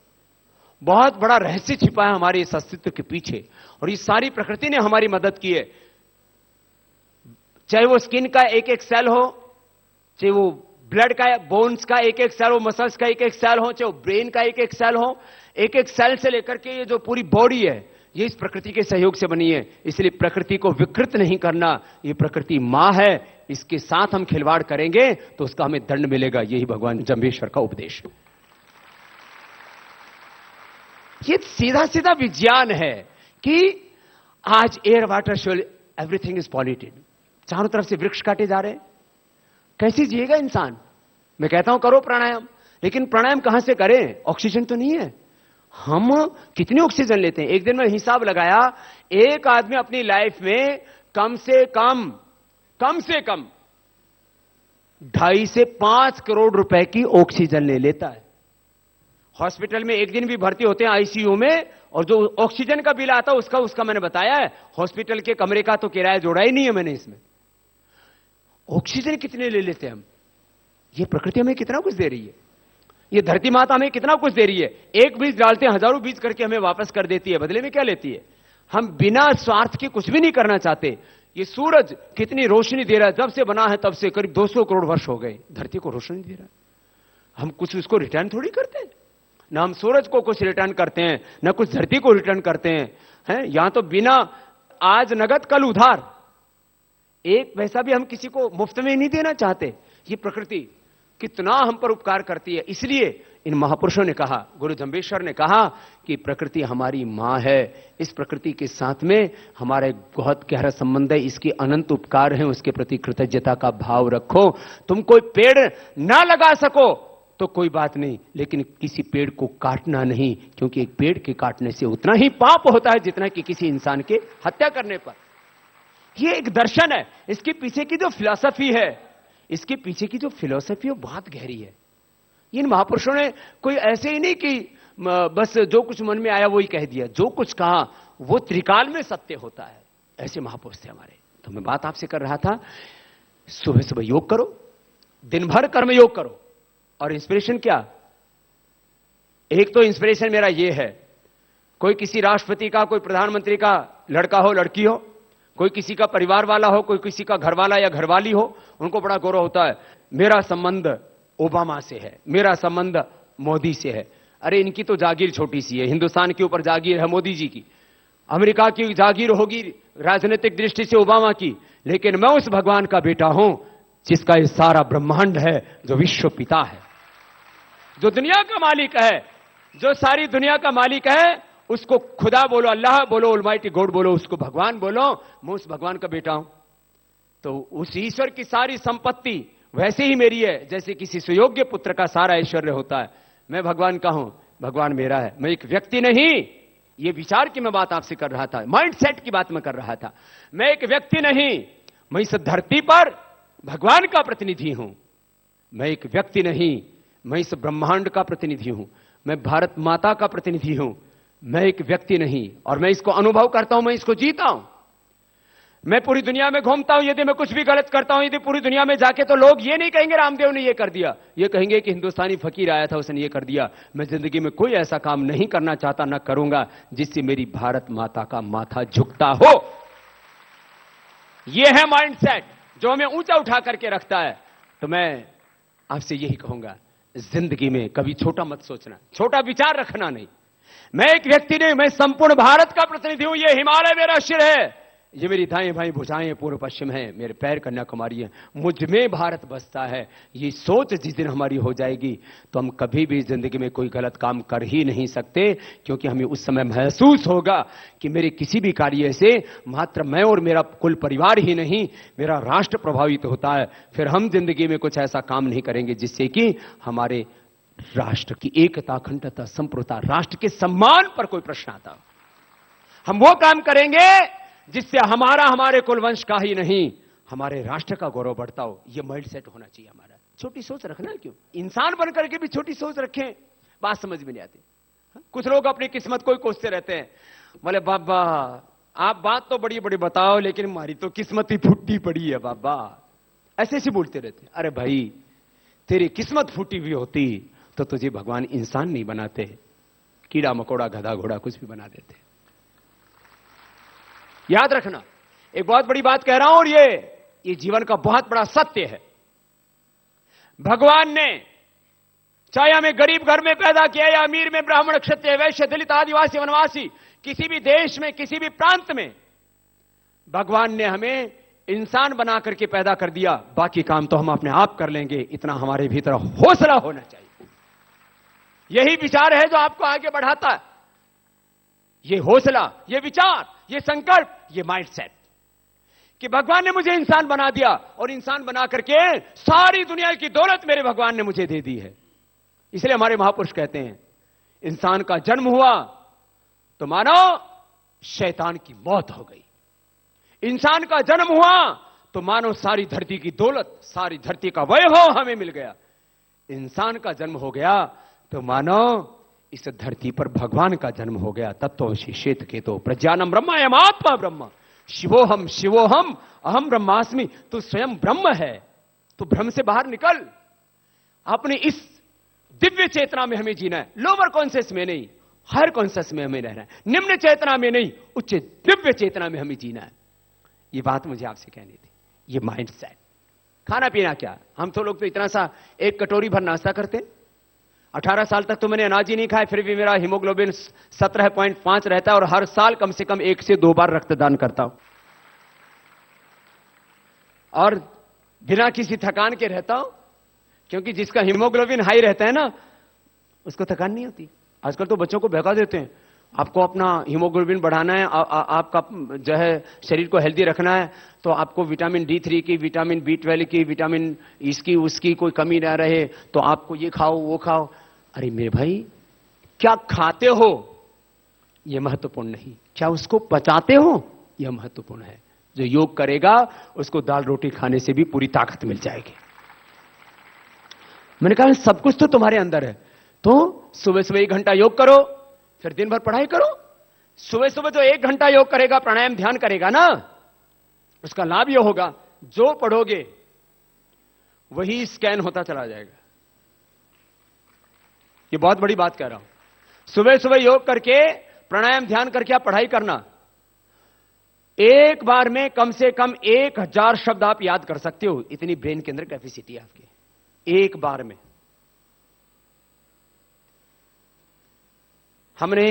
बहुत बड़ा रहस्य छिपा है हमारे इस अस्तित्व के पीछे, और ये सारी प्रकृति ने हमारी मदद की है। चाहे वो स्किन का एक एक सेल हो, चाहे वो ब्लड का, बोन्स का एक एक सेल हो, मसल्स का एक एक सेल हो, चाहे वो ब्रेन का एक एक सेल हो, एक एक सेल से लेकर के ये जो पूरी बॉडी है, ये इस प्रकृति के सहयोग से बनी है। इसलिए प्रकृति को विकृत नहीं करना। ये प्रकृति मां है, इसके साथ हम खिलवाड़ करेंगे तो उसका हमें दंड मिलेगा। यही भगवान जम्बेश्वर का उपदेश है। ये सीधा सीधा विज्ञान है कि आज air, water, soil, everything is polluted. चारों तरफ से वृक्ष काटे जा रहे हैं। कैसे जिएगा इंसान? मैं कहता हूं करो प्राणायाम, लेकिन प्राणायाम कहां से करें? ऑक्सीजन तो नहीं है। हम कितनी ऑक्सीजन लेते हैं? एक दिन में हिसाब लगाया, एक आदमी अपनी लाइफ में कम से कम 2.5 से 5 करोड़ रुपए की ऑक्सीजन ले लेता है। हॉस्पिटल में एक दिन भी भर्ती होते हैं आईसीयू में, और जो ऑक्सीजन का बिल आता है उसका मैंने बताया है। हॉस्पिटल के कमरे का तो किराया जोड़ा ही नहीं है मैंने इसमें। ऑक्सीजन कितने ले लेते हैं हम? ये प्रकृति हमें कितना कुछ दे रही है, ये धरती माता हमें कितना कुछ दे रही है। एक बीज डालते हैं, हजारों बीज करके हमें वापस कर देती है। बदले में क्या लेती है? हम बिना स्वार्थ के कुछ भी नहीं करना चाहते। ये सूरज कितनी रोशनी दे रहा है, जब से बना है तब से करीब 200 करोड़ वर्ष हो गए, धरती को रोशनी दे रहा है। हम कुछ उसको रिटर्न थोड़ी करते हैं, ना हम सूरज को कुछ रिटर्न करते हैं, ना कुछ धरती को रिटर्न करते हैं। यहां तो बिना आज नगद कल उधार, एक पैसा भी हम किसी को मुफ्त में नहीं देना चाहते। ये प्रकृति कितना हम पर उपकार करती है। इसलिए इन महापुरुषों ने कहा, गुरु जंबेश्वर ने कहा कि प्रकृति हमारी मां है। इस प्रकृति के साथ में हमारा एक बहुत गहरा संबंध है, इसके अनंत उपकार हैं, उसके प्रति कृतज्ञता का भाव रखो। तुम कोई पेड़ ना लगा सको तो कोई बात नहीं, लेकिन किसी पेड़ को काटना नहीं, क्योंकि एक पेड़ के काटने से उतना ही पाप होता है जितना कि किसी इंसान के हत्या करने पर। यह एक दर्शन है। इसके पीछे की जो फिलॉसफी है, इसके पीछे की जो फिलॉसफी है बहुत गहरी है। इन महापुरुषों ने कोई ऐसे ही नहीं कि बस जो कुछ मन में आया वही कह दिया, जो कुछ कहा वो त्रिकाल में सत्य होता है। ऐसे महापुरुष थे हमारे। तो मैं बात आपसे कर रहा था, सुबह सुबह योग करो, दिन भर कर्म योग करो। और इंस्पिरेशन क्या? एक तो इंस्पिरेशन मेरा ये है, कोई किसी राष्ट्रपति का, कोई प्रधानमंत्री का लड़का हो, लड़की हो, कोई किसी का परिवार वाला हो, कोई किसी का घरवाला या घरवाली हो, उनको बड़ा गौरव होता है, मेरा संबंध ओबामा से है, मेरा संबंध मोदी से है। अरे इनकी तो जागीर छोटी सी है, हिंदुस्तान के ऊपर जागीर है मोदी जी की, अमेरिका की जागीर होगी राजनीतिक दृष्टि से ओबामा की, लेकिन मैं उस भगवान का बेटा हूं जिसका ये सारा ब्रह्मांड है, जो विश्व पिता है, जो दुनिया का मालिक है, जो सारी दुनिया का मालिक है। उसको खुदा बोलो, अल्लाह बोलो, ऑलमाइटी गॉड बोलो, उसको भगवान बोलो। मैं उस भगवान का बेटा हूं। तो उस ईश्वर की सारी संपत्ति वैसे ही मेरी है जैसे किसी सुयोग्य पुत्र का सारा ऐश्वर्य होता है। मैं भगवान का हूं, भगवान मेरा है। मैं एक व्यक्ति नहीं, ये विचार की मैं बात आपसे कर रहा था, माइंड सेट की बात मैं कर रहा था। मैं एक व्यक्ति नहीं, मैं इस धरती पर भगवान का प्रतिनिधि हूं। मैं एक व्यक्ति नहीं, मैं इस ब्रह्मांड का प्रतिनिधि हूं। मैं भारत माता का प्रतिनिधि हूं। मैं एक व्यक्ति नहीं, और मैं इसको अनुभव करता हूं, मैं इसको जीता हूं। मैं पूरी दुनिया में घूमता हूं, यदि मैं कुछ भी गलत करता हूं, यदि पूरी दुनिया में जाके, तो लोग ये नहीं कहेंगे रामदेव ने ये कर दिया, ये कहेंगे कि हिंदुस्तानी फकीर आया था उसने ये कर दिया। मैं जिंदगी में कोई ऐसा काम नहीं करना चाहता, ना करूंगा जिससे मेरी भारत माता का माथा झुकता हो। यह है माइंडसेट जो हमें ऊंचा उठा करके रखता है। तो मैं आपसे यही कहूंगा, जिंदगी में कभी छोटा मत सोचना, छोटा विचार रखना नहीं। मैं एक व्यक्ति नहीं, मैं संपूर्ण भारत का प्रतिनिधि हूं। ये हिमालय मेरा सिर है, ये मेरी दाएं बाएं भुजाएं पूर्व पश्चिम है, मेरे पैर कन्याकुमारी है, मुझ में भारत बसता है। ये सोच जिस दिन हमारी हो जाएगी तो हम कभी भी जिंदगी में कोई गलत काम कर ही नहीं सकते, क्योंकि हमें उस समय महसूस होगा कि मेरे किसी भी कार्य से मात्र मैं और मेरा कुल परिवार ही नहीं, मेरा राष्ट्र प्रभावित होता है। फिर हम जिंदगी में कुछ ऐसा काम नहीं करेंगे जिससे कि हमारे राष्ट्र की एकता, अखंडता, संप्रभुता, राष्ट्र के सम्मान पर कोई प्रश्न आता। हम वो काम करेंगे जिससे हमारे कुलवंश का ही नहीं, हमारे राष्ट्र का गौरव बढ़ता हो। यह माइंड सेट होना चाहिए हमारा। छोटी सोच रखना, क्यों इंसान बनकर के भी छोटी सोच रखें, बात समझ में नहीं आती। कुछ लोग अपनी किस्मत को ही कोसते रहते हैं, बोले बाबा आप बात तो बड़ी बड़ी बताओ, लेकिन हमारी तो किस्मत ही फूटी पड़ी है बाबा, ऐसे ऐसे बोलते रहते। अरे भाई, तेरी किस्मत फूटी हुई होती तो तुझे भगवान इंसान नहीं बनाते, कीड़ा मकोड़ा, गधा घोड़ा कुछ भी बना देते। याद रखना, एक बहुत बड़ी बात कह रहा हूं, और ये जीवन का बहुत बड़ा सत्य है। भगवान ने चाहे हमें गरीब घर में पैदा किया या अमीर में, ब्राह्मण, क्षत्रिय, वैश्य, दलित, आदिवासी, वनवासी, किसी भी देश में, किसी भी प्रांत में, भगवान ने हमें इंसान बना करके पैदा कर दिया। बाकी काम तो हम अपने आप कर लेंगे, इतना हमारे भीतर हौसला होना चाहिए। यही विचार है जो आपको आगे बढ़ाता है। ये हौसला, ये विचार, ये संकल्प, ये माइंडसेट कि भगवान ने मुझे इंसान बना दिया, और इंसान बना करके सारी दुनिया की दौलत मेरे भगवान ने मुझे दे दी है। इसलिए हमारे महापुरुष कहते हैं, इंसान का जन्म हुआ तो मानो शैतान की मौत हो गई। इंसान का जन्म हुआ तो मानो सारी धरती की दौलत, सारी धरती का वैभव हमें मिल गया। इंसान का जन्म हो गया तो मानो इस धरती पर भगवान का जन्म हो गया। तत्त्वमसि श्वेत केतो प्रज्ञानम ब्रह्म अयमात्मा ब्रह्म शिवोहम शिवोहम अहम ब्रह्मास्मि। तू स्वयं ब्रह्म है, तो भ्रम से बाहर निकल। अपनी इस दिव्य चेतना में हमें जीना है, लोअर कॉन्शियस में नहीं। हायर कॉन्शियस में हमें रहना है, निम्न चेतना में नहीं, उच्च दिव्य चेतना में हमें जीना है। ये बात मुझे आपसे कहनी थी। ये माइंड सेट। खाना पीना क्या, हम तो लोग तो इतना सा एक कटोरी भर नाश्ता करते हैं। 18 साल तक तो मैंने अनाज ही नहीं खाया, फिर भी मेरा हीमोग्लोबिन 17.5 रहता है और हर साल कम से कम 1 से 2 बार रक्तदान करता हूं और बिना किसी थकान के रहता हूं, क्योंकि जिसका हीमोग्लोबिन हाई रहता है ना, उसको थकान नहीं होती। आजकल तो बच्चों को भगा देते हैं, आपको अपना हीमोग्लोबिन बढ़ाना है, आपका जो है शरीर को हेल्दी रखना है, तो आपको विटामिन D3 की, विटामिन B12 की, विटामिन इसकी उसकी कोई कमी ना रहे, तो आपको ये खाओ वो खाओ। अरे मेरे भाई, क्या खाते हो यह महत्वपूर्ण नहीं, क्या उसको पचाते हो यह महत्वपूर्ण है। जो योग करेगा उसको दाल रोटी खाने से भी पूरी ताकत मिल जाएगी। मैंने कहा सब कुछ तो तुम्हारे अंदर है, तो सुबह सुबह 1 घंटा योग करो, फिर दिन भर पढ़ाई करो। सुबह सुबह जो 1 घंटा योग करेगा, प्राणायाम ध्यान करेगा ना, उसका लाभ यह होगा, जो पढ़ोगे वही स्कैन होता चला जाएगा। ये बहुत बड़ी बात कह रहा हूं। सुबह सुबह योग करके, प्राणायाम ध्यान करके आप पढ़ाई करना, एक बार में कम से कम 1000 शब्द आप याद कर सकते हो। इतनी ब्रेन के अंदर कैपेसिटी है आपकी, एक बार में। हमने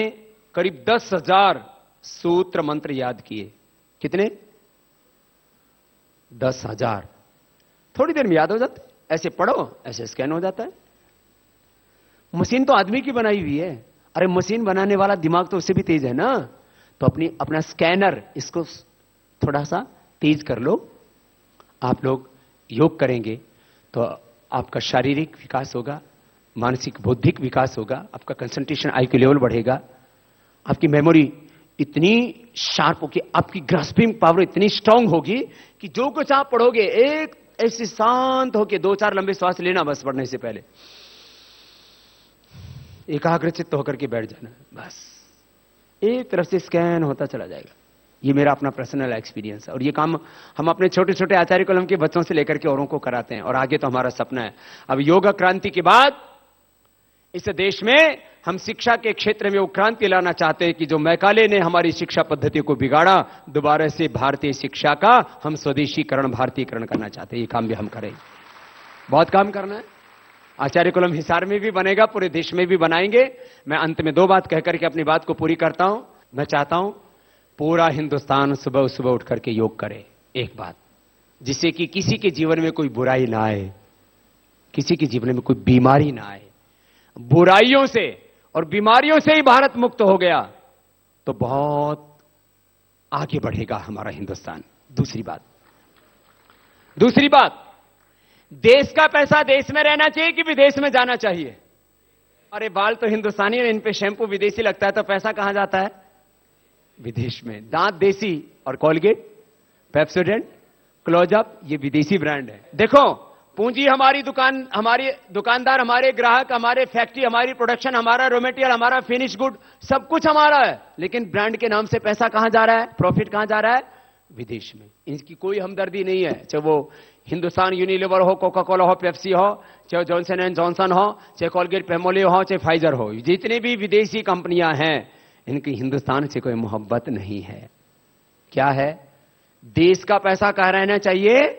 करीब 10,000 सूत्र मंत्र याद किए। कितने? 10,000। थोड़ी देर में याद हो जाता है, ऐसे पढ़ो ऐसे स्कैन हो जाता है। मशीन तो आदमी की बनाई हुई है। अरे मशीन बनाने वाला दिमाग तो उससे भी तेज है ना, तो अपना स्कैनर इसको थोड़ा सा तेज कर लो। आप लोग योग करेंगे तो आपका शारीरिक विकास होगा, मानसिक बौद्धिक विकास होगा, आपका कंसंट्रेशन IQ लेवल बढ़ेगा, आपकी मेमोरी इतनी शार्प होगी, आपकी ग्रास्पिंग पावर इतनी स्ट्रांग होगी कि जो कुछ आप पढ़ोगे, एक ऐसे शांत होकर 2-4 लंबे श्वास लेना बस पढ़ने से पहले, एकाग्रचित्त होकर के बैठ जाना, बस एक तरफ से स्कैन होता चला जाएगा। ये मेरा अपना पर्सनल एक्सपीरियंस है और ये काम हम अपने छोटे छोटे आचार्य कलम के बच्चों से लेकर के औरों को कराते हैं और आगे तो हमारा सपना है। अब योग क्रांति के बाद इस देश में हम शिक्षा के क्षेत्र में वो क्रांति लाना चाहते हैं कि जो मैकाले ने हमारी शिक्षा पद्धति को बिगाड़ा, दोबारा से भारतीय शिक्षा का हम स्वदेशीकरण, भारतीयकरण करना चाहते हैं। ये काम भी हम करें, बहुत काम करना है। आचार्य कुलम हिसार में भी बनेगा, पूरे देश में भी बनाएंगे। मैं अंत में 2 बात कहकर के अपनी बात को पूरी करता हूं। मैं चाहता हूं पूरा हिंदुस्तान सुबह सुबह उठ करके योग करे, एक बात, जिससे कि किसी के जीवन में कोई बुराई ना आए, किसी के जीवन में कोई बीमारी ना आए। बुराइयों से और बीमारियों से ही भारत मुक्त हो गया तो बहुत आगे बढ़ेगा हमारा हिंदुस्तान। दूसरी बात, देश का पैसा देश में रहना चाहिए कि विदेश में जाना चाहिए? अरे बाल तो हिंदुस्तानी है, इन पे शैंपू विदेशी लगता है, तो पैसा कहां जाता है? विदेश में। दांत देसी और कोलगेट, पेप्सोडेंट, क्लोजअप, ये विदेशी ब्रांड है। देखो, पूंजी हमारी दुकान, हमारी दुकानदार, हमारे ग्राहक, हमारे फैक्ट्री, हमारी प्रोडक्शन, हमारा रॉ मटेरियल, हमारा फिनिश गुड, सब कुछ हमारा है, लेकिन ब्रांड के नाम से पैसा कहां जा रहा है? प्रॉफिट कहां जा रहा है? विदेश में। इनकी कोई हमदर्दी नहीं है, चाहे वो हिंदुस्तान यूनिलीवर हो, कोका कोला हो, पेप्सी हो, चाहे जॉनसन एंड जॉनसन हो, चाहे कोलगेट पैमोलिव हो, चाहे फाइजर हो, जितनी भी विदेशी कंपनियां हैं, इनकी हिंदुस्तान से कोई मोहब्बत नहीं है। क्या है? देश का पैसा कहाँ रहना चाहिए?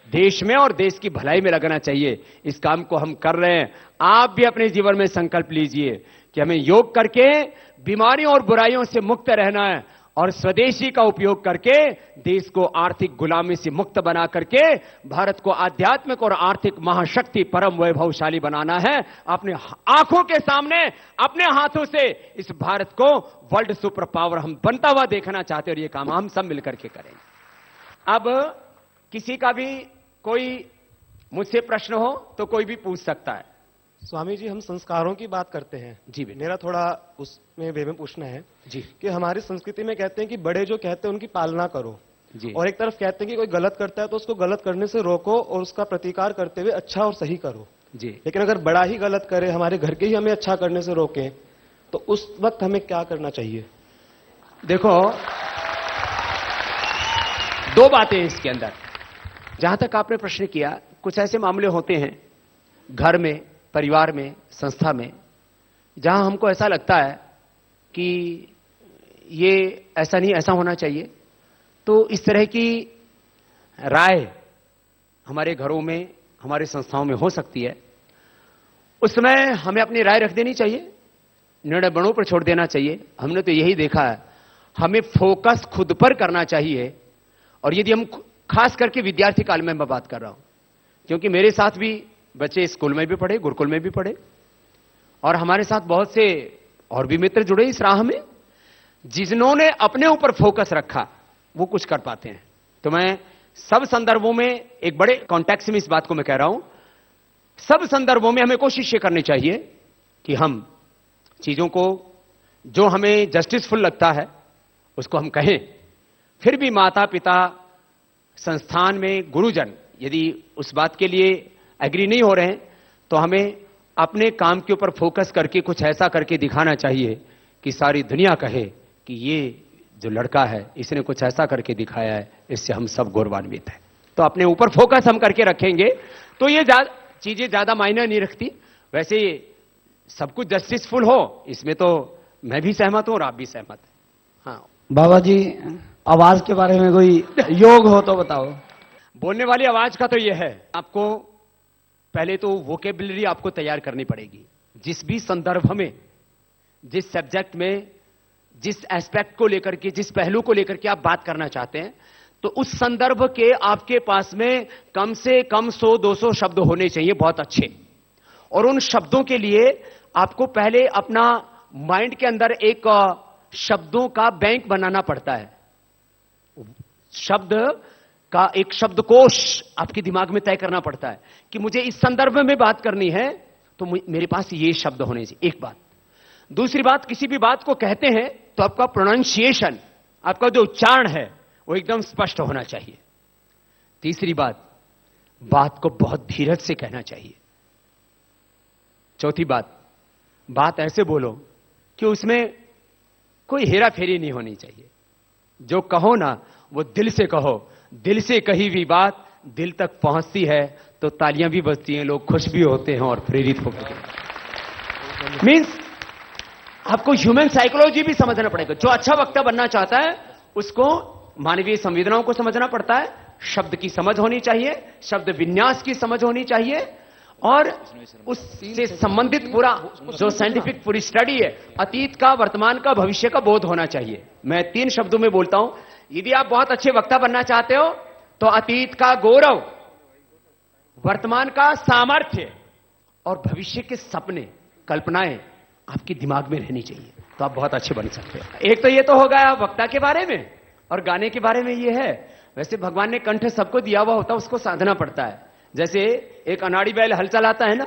देश में, और देश की भलाई में लगना चाहिए। इस काम को हम कर रहे हैं। आप भी अपने जीवन में संकल्प लीजिए कि हमें योग करके बीमारियों और बुराइयों से मुक्त रहना है और स्वदेशी का उपयोग करके देश को आर्थिक गुलामी से मुक्त बना करके भारत को आध्यात्मिक और आर्थिक महाशक्ति, परम वैभवशाली बनाना है। अपने आंखों के सामने, अपने हाथों से इस भारत को वर्ल्ड सुपर पावर हम बनता हुआ देखना चाहते हैं और ये काम हम सब मिलकर के करेंगे। अब किसी का भी कोई मुझसे प्रश्न हो तो कोई भी पूछ सकता है। स्वामी जी, हम संस्कारों की बात करते हैं जी बेटा। मेरा थोड़ा उसमें वे में पूछना है जी कि हमारी संस्कृति में कहते हैं कि बड़े जो कहते हैं उनकी पालना करो जी। और एक तरफ कहते हैं कि कोई गलत करता है तो उसको गलत करने से रोको और उसका प्रतिकार करते हुए अच्छा और सही करो जी। लेकिन अगर बड़ा ही गलत करे, हमारे घर के ही हमें अच्छा करने से रोके, तो उस वक्त हमें क्या करना चाहिए? देखो, 2 बातें इसके अंदर। जहां तक आपने प्रश्न किया, कुछ ऐसे मामले होते हैं घर में, परिवार में, संस्था में, जहां हमको ऐसा लगता है कि ये ऐसा नहीं, ऐसा होना चाहिए। तो इस तरह की राय हमारे घरों में, हमारे संस्थाओं में हो सकती है। उस समय हमें अपनी राय रख देनी चाहिए, निर्णय बड़ों पर छोड़ देना चाहिए। हमने तो यही देखा है, हमें फोकस खुद पर करना चाहिए। और यदि हम, खास करके विद्यार्थी काल में मैं बात कर रहा हूं, क्योंकि मेरे साथ भी बच्चे स्कूल में भी पढ़े, गुरुकुल में भी पढ़े, और हमारे साथ बहुत से और भी मित्र जुड़े इस राह में, जिन्होंने अपने ऊपर फोकस रखा वो कुछ कर पाते हैं। तो मैं सब संदर्भों में, एक बड़े कॉन्टेक्स्ट में इस बात को मैं कह रहा हूं, सब संदर्भों में हमें कोशिश ये करनी चाहिए कि हम चीजों को जो हमें जस्टिसफुल लगता है उसको हम कहें। फिर भी माता पिता, संस्थान में गुरुजन यदि उस बात के लिए एग्री नहीं हो रहे हैं तो हमें अपने काम के ऊपर फोकस करके कुछ ऐसा करके दिखाना चाहिए कि सारी दुनिया कहे कि ये जो लड़का है इसने कुछ ऐसा करके दिखाया है, इससे हम सब गौरवान्वित हैं। तो अपने ऊपर फोकस हम करके रखेंगे तो ये चीजें ज्यादा मायने नहीं रखती। वैसे सब कुछ जस्टिसफुल हो, इसमें तो मैं भी सहमत हूं और आप भी सहमत हैं। हाँ बाबा जी, आवाज के बारे में कोई योग हो तो बताओ। बोलने वाली आवाज का तो यह है, आपको पहले तो वोकेबुलरी आपको तैयार करनी पड़ेगी। जिस भी संदर्भ में, जिस सब्जेक्ट में, जिस एस्पेक्ट को लेकर के, जिस पहलू को लेकर के आप बात करना चाहते हैं, तो उस संदर्भ के आपके पास में कम से कम 100-200 शब्द होने चाहिए, बहुत अच्छे। और उन शब्दों के लिए आपको पहले अपना माइंड के अंदर एक शब्दों का बैंक बनाना पड़ता है। शब्द का एक शब्दकोश आपके दिमाग में तय करना पड़ता है कि मुझे इस संदर्भ में बात करनी है तो मेरे पास ये शब्द होने चाहिए। एक बात। दूसरी बात, किसी भी बात को कहते हैं तो आपका प्रोनाउंसिएशन, आपका जो उच्चारण है वो एकदम स्पष्ट होना चाहिए। तीसरी बात को बहुत धीरज से कहना चाहिए। चौथी बात ऐसे बोलो कि उसमें कोई हेरा फेरी नहीं होनी चाहिए। जो कहो ना वो दिल से कहो। दिल से कही हुई बात दिल तक पहुंचती है तो तालियां भी बजती हैं, लोग खुश भी होते हैं और प्रेरित होते हैं। मीन्स आपको ह्यूमन साइकोलॉजी भी समझना पड़ेगा। जो अच्छा वक्ता बनना चाहता है उसको मानवीय संवेदनाओं को समझना पड़ता है, शब्द की समझ होनी चाहिए, शब्द विन्यास की समझ होनी चाहिए, और उससे संबंधित पूरा जो साइंटिफिक पूरी स्टडी है, अतीत का, वर्तमान का, भविष्य का बोध होना चाहिए। मैं 3 शब्दों में बोलता हूं। यदि आप बहुत अच्छे वक्ता बनना चाहते हो तो अतीत का गौरव, वर्तमान का सामर्थ्य और भविष्य के सपने, कल्पनाएं आपके दिमाग में रहनी चाहिए, तो आप बहुत अच्छे बन सकते हैं। एक तो ये तो हो गया वक्ता के बारे में, और गाने के बारे में ये है, वैसे भगवान ने कंठ सबको दिया हुआ होता है, उसको साधना पड़ता है। जैसे एक अनाड़ी बैल हल चलाता है ना,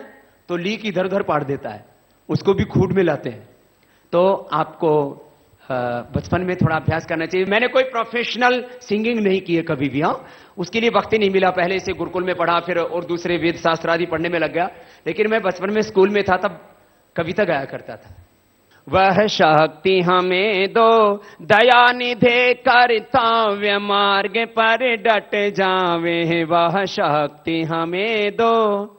तो लीक इधर उधर पाड़ देता है, उसको भी खूड में लाते हैं। तो आपको बचपन में थोड़ा अभ्यास करना चाहिए। मैंने कोई प्रोफेशनल सिंगिंग नहीं की है कभी भी, हाँ, उसके लिए वक्त ही नहीं मिला। पहले से गुरुकुल में पढ़ा, फिर और दूसरे वेद शास्त्र आदि पढ़ने में लग गया। लेकिन मैं बचपन में स्कूल में था तब कविता गाया करता था। वह शक्ति हमें दो, दया निधे कर्तव्य मार्ग पर डट जावे। वह शक्ति हमें दो,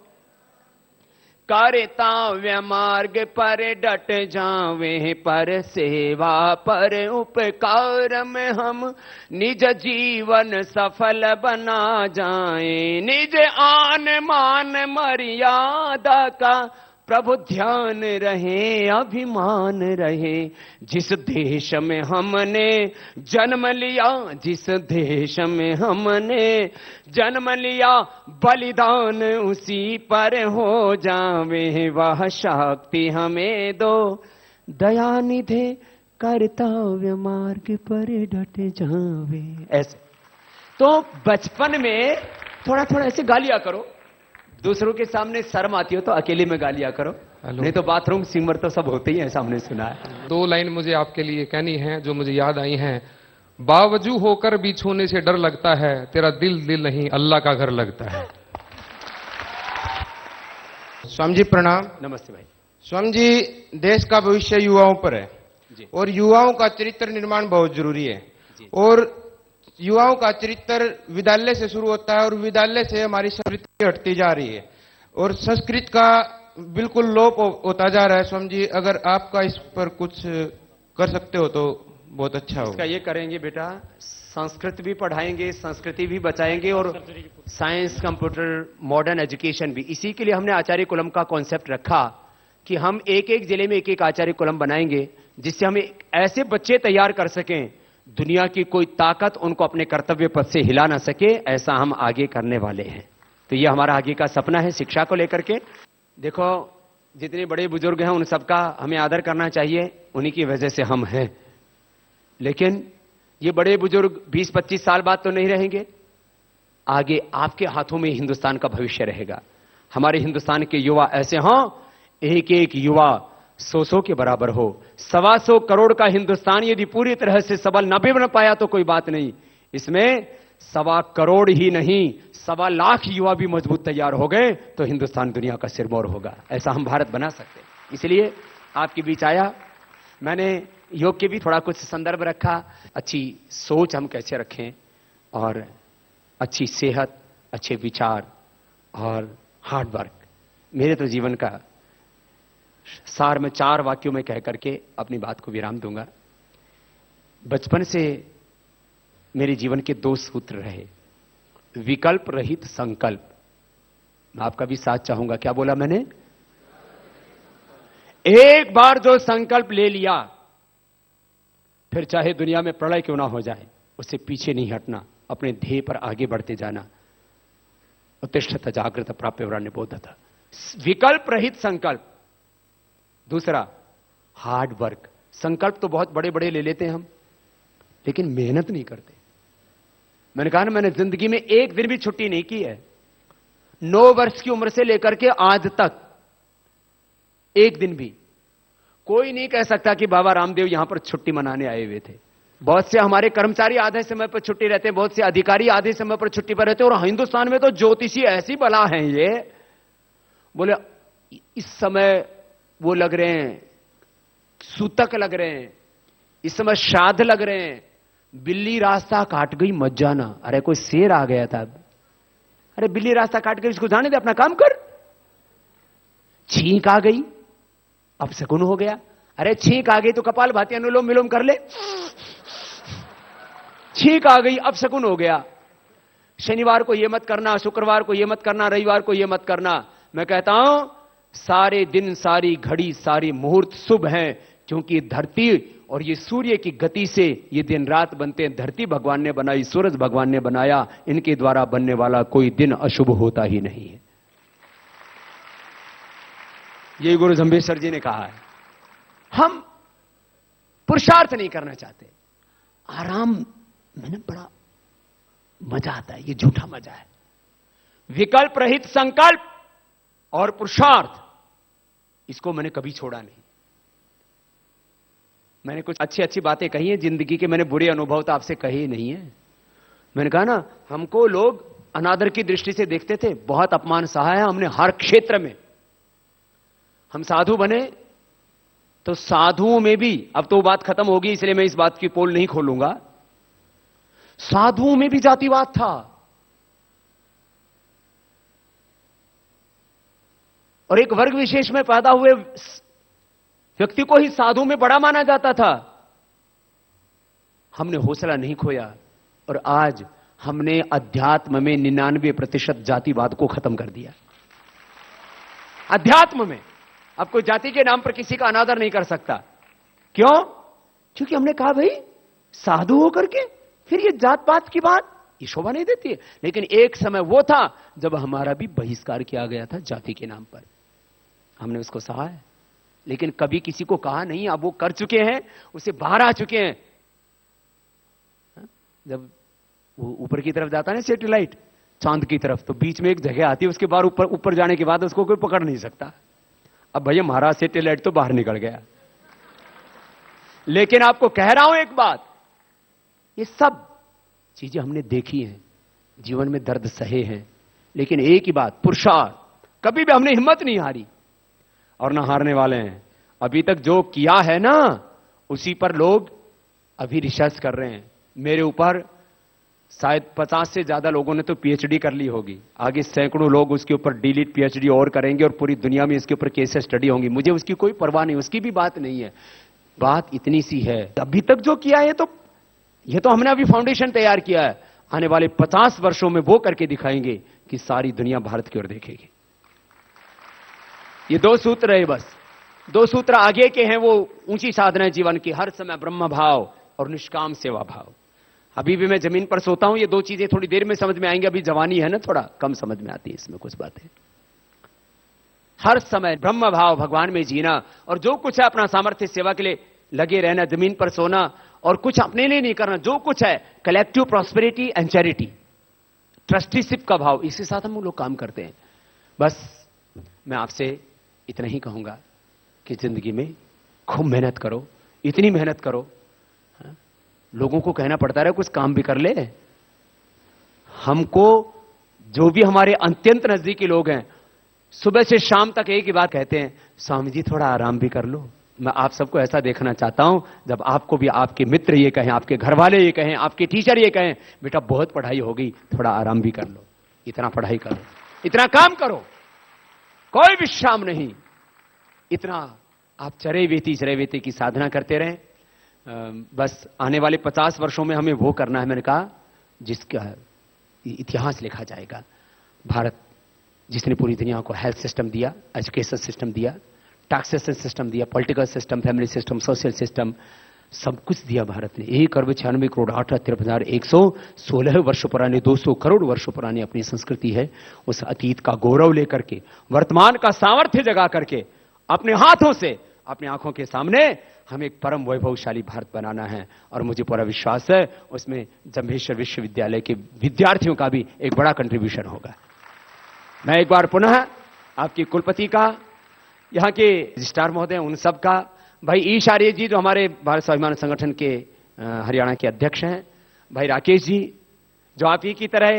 कर्तव्य मार्ग पर डट जावे। पर सेवा पर उपकार में हम निज जीवन सफल बना जाएं। निज आन मान मर्यादा का प्रभु ध्यान रहे, अभिमान रहे। जिस देश में हमने जन्म लिया, जिस देश में हमने जन्म लिया, बलिदान उसी पर हो जावे। वह शक्ति हमें दो, दया निधे कर्तव्य मार्ग पर डट जावे। ऐसे तो बचपन में थोड़ा थोड़ा ऐसे गा लिया करो। दूसरों के सामने शर्म आती हो तो अकेले में गा लिया करो, नहीं तो बाथरूम सिंगर तो सब होते ही हैं, सामने सुना है। 2 लाइन मुझे आपके लिए कहनी है जो मुझे याद आई हैं। बावजू होकर भी छूने से डर लगता है, तेरा दिल दिल नहीं अल्लाह का घर लगता है। स्वामी जी प्रणाम। नमस्ते भाई। स्वामी जी, देश का भविष्य युवाओं पर है जी। और युवाओं का चरित्र निर्माण बहुत जरूरी है जी। और युवाओं का चरित्र विद्यालय से शुरू होता है और विद्यालय से हमारी संस्कृति हटती जा रही है और संस्कृत का बिल्कुल लोप होता जा रहा है। स्वामी जी, अगर आपका इस पर कुछ कर सकते हो तो बहुत अच्छा इसका होगा। ये करेंगे बेटा, संस्कृत भी पढ़ाएंगे, संस्कृति भी बचाएंगे और साइंस, कंप्यूटर, मॉडर्न एजुकेशन भी। इसी के लिए हमने आचार्य कुलम का कॉन्सेप्ट रखा कि हम एक एक जिले में एक एक आचार्य कुलम बनाएंगे, जिससे हम ऐसे बच्चे तैयार कर सकें दुनिया की कोई ताकत उनको अपने कर्तव्य पथ से हिला ना सके। ऐसा हम आगे करने वाले हैं। तो ये हमारा आगे का सपना है शिक्षा को लेकर के। देखो, जितने बड़े बुजुर्ग हैं उन सबका हमें आदर करना चाहिए, उन्हीं की वजह से हम हैं। लेकिन ये बड़े बुजुर्ग 20-25 साल बाद तो नहीं रहेंगे। आगे आपके हाथों में हिंदुस्तान का भविष्य रहेगा। हमारे हिंदुस्तान के युवा ऐसे हों, एक एक युवा 100 के बराबर हो। 125 करोड़ का हिंदुस्तान यदि पूरी तरह से सबल न भी बन पाया तो कोई बात नहीं, इसमें 1.25 करोड़ ही नहीं 1.25 लाख युवा भी मजबूत तैयार हो गए तो हिंदुस्तान दुनिया का सिरमौर होगा। ऐसा हम भारत बना सकते हैं। इसलिए आपके बीच आया। मैंने योग के भी थोड़ा कुछ संदर्भ रखा, अच्छी सोच हम कैसे रखें और अच्छी सेहत, अच्छे विचार और हार्ड वर्क। मेरे तो जीवन का सार में 4 वाक्यों में कह करके अपनी बात को विराम दूंगा। बचपन से मेरे जीवन के 2 सूत्र रहे, विकल्प रहित संकल्प। मैं आपका भी साथ चाहूंगा। क्या बोला मैंने? एक बार जो संकल्प ले लिया, फिर चाहे दुनिया में प्रलय क्यों ना हो जाए, उससे पीछे नहीं हटना, अपने ध्येय पर आगे बढ़ते जाना। उत्तिष्ठत जागृत प्राप्य वरान्य बोधत। विकल्प रहित संकल्प। दूसरा, हार्ड वर्क। संकल्प तो बहुत बड़े बड़े ले लेते हैं हम, लेकिन मेहनत नहीं करते। मैंने कहा ना, मैंने जिंदगी में एक दिन भी छुट्टी नहीं की है। 9 वर्ष की उम्र से लेकर के आज तक एक दिन भी कोई नहीं कह सकता कि बाबा रामदेव यहां पर छुट्टी मनाने आए हुए थे। बहुत से हमारे कर्मचारी आधे समय पर छुट्टी रहते हैं, बहुत से अधिकारी आधे समय पर छुट्टी पर रहते हैं। और हिंदुस्तान में तो ज्योतिषी ऐसी बला हैं, ये बोले इस समय वो लग रहे हैं, सूतक लग रहे हैं, इस समय श्राद्ध लग रहे हैं, बिल्ली रास्ता काट गई मत जाना। अरे कोई शेर आ गया था, अरे बिल्ली रास्ता काट गई, इसको जाने दे, अपना काम कर। छींक आ गई, अब शकुन हो गया। अरे छींक आ गई तो कपाल भाती अनुलोम विलोम कर ले। छींक आ गई, अब शकुन हो गया। शनिवार को ये मत करना, शुक्रवार को ये मत करना, रविवार को ये मत करना। मैं कहता हूं सारे दिन, सारी घड़ी, सारी मुहूर्त शुभ हैं, क्योंकि धरती और ये सूर्य की गति से ये दिन रात बनते हैं। धरती भगवान ने बनाई, सूरज भगवान ने बनाया, इनके द्वारा बनने वाला कोई दिन अशुभ होता ही नहीं है। ये गुरु जंबेश्वर जी ने कहा है। हम पुरुषार्थ नहीं करना चाहते, आराम में ना बड़ा मजा आता है, ये झूठा मजा है। विकल्प रहित संकल्प और पुरुषार्थ, इसको मैंने कभी छोड़ा नहीं। मैंने कुछ अच्छी अच्छी बातें कही हैं जिंदगी के, मैंने बुरे अनुभव तो आपसे कहे ही नहीं है। मैंने कहा ना, हमको लोग अनादर की दृष्टि से देखते थे, बहुत अपमान सहा है हमने हर क्षेत्र में। हम साधु बने तो साधुओं में भी, अब तो बात खत्म होगी इसलिए मैं इस बात की पोल नहीं खोलूंगा, साधुओं में भी जातिवाद था। और एक वर्ग विशेष में पैदा हुए व्यक्ति को ही साधु में बड़ा माना जाता था। हमने हौसला नहीं खोया और आज हमने अध्यात्म में 99% जातिवाद को खत्म कर दिया। अध्यात्म में अब कोई जाति के नाम पर किसी का अनादर नहीं कर सकता। क्यों? क्योंकि हमने कहा भाई साधु होकर के फिर ये जात पात की बात ये शोभा नहीं देती है। लेकिन एक समय वो था जब हमारा भी बहिष्कार किया गया था जाति के नाम पर, हमने उसको सहा है, लेकिन कभी किसी को कहा नहीं। अब वो कर चुके हैं, उसे बाहर आ चुके हैं। जब वो ऊपर की तरफ जाता है ना सैटेलाइट, चांद की तरफ, तो बीच में एक जगह आती है, उसके बाद ऊपर जाने के बाद उसको कोई पकड़ नहीं सकता। अब भैया हमारा सैटेलाइट तो बाहर निकल गया। लेकिन आपको कह रहा हूं एक बात, ये सब चीजें हमने देखी हैं, जीवन में दर्द सहे हैं, लेकिन एक ही बात, पुरुषार्थ, कभी भी हमने हिम्मत नहीं हारी और ना हारने वाले हैं। अभी तक जो किया है ना, उसी पर लोग अभी रिसर्च कर रहे हैं। मेरे ऊपर शायद 50 से ज्यादा लोगों ने तो पीएचडी कर ली होगी, आगे सैकड़ों लोग उसके ऊपर डीलिट पीएचडी और करेंगे और पूरी दुनिया में इसके ऊपर केस स्टडी होंगी। मुझे उसकी कोई परवाह नहीं, उसकी भी बात नहीं है। बात इतनी सी है, अभी तक जो किया है ये तो हमने अभी फाउंडेशन तैयार किया है। आने वाले 50 वर्षों में वो करके दिखाएंगे कि सारी दुनिया भारत की ओर देखेगी। ये 2 सूत्र है, बस 2 सूत्र आगे के हैं, वो ऊंची साधना है जीवन की, हर समय ब्रह्म भाव और निष्काम सेवा भाव। अभी भी मैं जमीन पर सोता हूं, ये 2 चीजें थोड़ी देर में समझ में आएंगी, अभी जवानी है ना, थोड़ा कम समझ में आती है इसमें कुछ बातें। हर समय ब्रह्म भाव, भगवान में जीना, और जो कुछ है अपना सामर्थ्य सेवा के लिए लगे रहना, जमीन पर सोना, और कुछ अपने लिए नहीं करना, जो कुछ है collective prosperity and charity, trusteeship का भाव, इसी साथ हम लोग काम करते हैं। बस मैं आपसे इतना ही कहूंगा कि जिंदगी में खूब मेहनत करो, इतनी मेहनत करो, लोगों को कहना पड़ता है कुछ काम भी कर ले। हमको जो भी हमारे अत्यंत नजदीकी लोग हैं, सुबह से शाम तक एक ही बात कहते हैं, स्वामी जी थोड़ा आराम भी कर लो। मैं आप सबको ऐसा देखना चाहता हूं, जब आपको भी आपके मित्र ये कहें, आपके घर वाले ये कहें, आपके टीचर ये कहें, बेटा बहुत पढ़ाई हो गई, थोड़ा आराम भी कर लो, इतना पढ़ाई करो, इतना काम करो, कोई विश्राम नहीं, इतना आप चरे वेती की साधना करते रहें। बस आने वाले 50 वर्षों में हमें वो करना है, मैंने कहा, जिसका इतिहास लिखा जाएगा। भारत जिसने पूरी दुनिया को हेल्थ सिस्टम दिया, एजुकेशन सिस्टम दिया, टैक्सेशन सिस्टम दिया, political system, family system, social system, सब कुछ दिया भारत ने। 1,96 करोड़ 8,53,116 वर्ष पुराने, 200 करोड़ वर्ष पुरानी अपनी संस्कृति है। उस अतीत का गौरव लेकर के, वर्तमान का सामर्थ्य जगा करके, अपने हाथों से, अपनी आंखों के सामने हमें एक परम वैभवशाली भारत बनाना है। और मुझे पूरा विश्वास है उसमें जम्भेश्वर विश्वविद्यालय के विद्यार्थियों का भी एक बड़ा कंट्रीब्यूशन होगा। मैं एक बार पुनः आपकी कुलपति का, यहां के रजिस्ट्रार महोदय, उन सब का, भाई ईश आर्य जी जो हमारे भारत स्वाभिमान संगठन के हरियाणा के अध्यक्ष हैं, भाई राकेश जी जो आप ही की तरह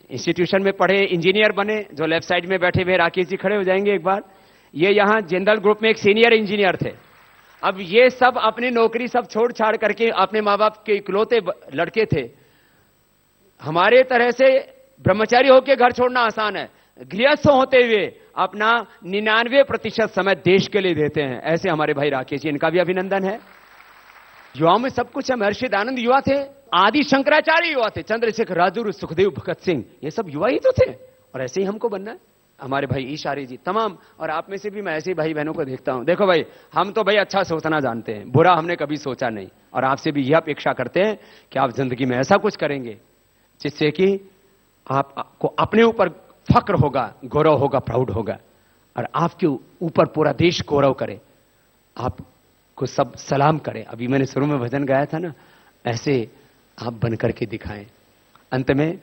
इंस्टीट्यूशन में पढ़े, इंजीनियर बने, जो लेफ्ट साइड में बैठे हुए राकेश जी खड़े हो जाएंगे एक बार। ये यहां जिंदल ग्रुप में एक सीनियर इंजीनियर थे। अब ये सब अपनी नौकरी सब छोड़ छाड़ करके, अपने माँ बाप के इकलौते लड़के थे। हमारे तरह से ब्रह्मचारी होकर घर छोड़ना आसान है, गृहस्थ होते हुए अपना 99% समय देश के लिए देते हैं। ऐसे हमारे भाई राकेश जी, इनका भी अभिनंदन है। युवाओं में सब कुछ है। महर्षि दयानंद युवा थे, आदि शंकराचार्य युवा थे, चंद्रशेखर, राजगुरु, सुखदेव, भगत सिंह, ये सब युवा ही तो थे। और ऐसे ही हमको बनना है। हमारे भाई ईश आर्य जी तमाम, और आप में से भी मैं ऐसे भाई बहनों को देखता हूं। देखो भाई, हम तो भाई अच्छा सोचना जानते हैं, बुरा हमने कभी सोचा नहीं। और आपसे भी यह अपेक्षा करते हैं कि आप जिंदगी में ऐसा कुछ करेंगे जिससे कि आपको अपने ऊपर फक्र होगा, गौरव होगा, प्राउड होगा, और आपके ऊपर पूरा देश गौरव करे, आपको सब सलाम करें। अभी मैंने शुरू में भजन गाया था ना, ऐसे आप बन करके दिखाएं। अंत में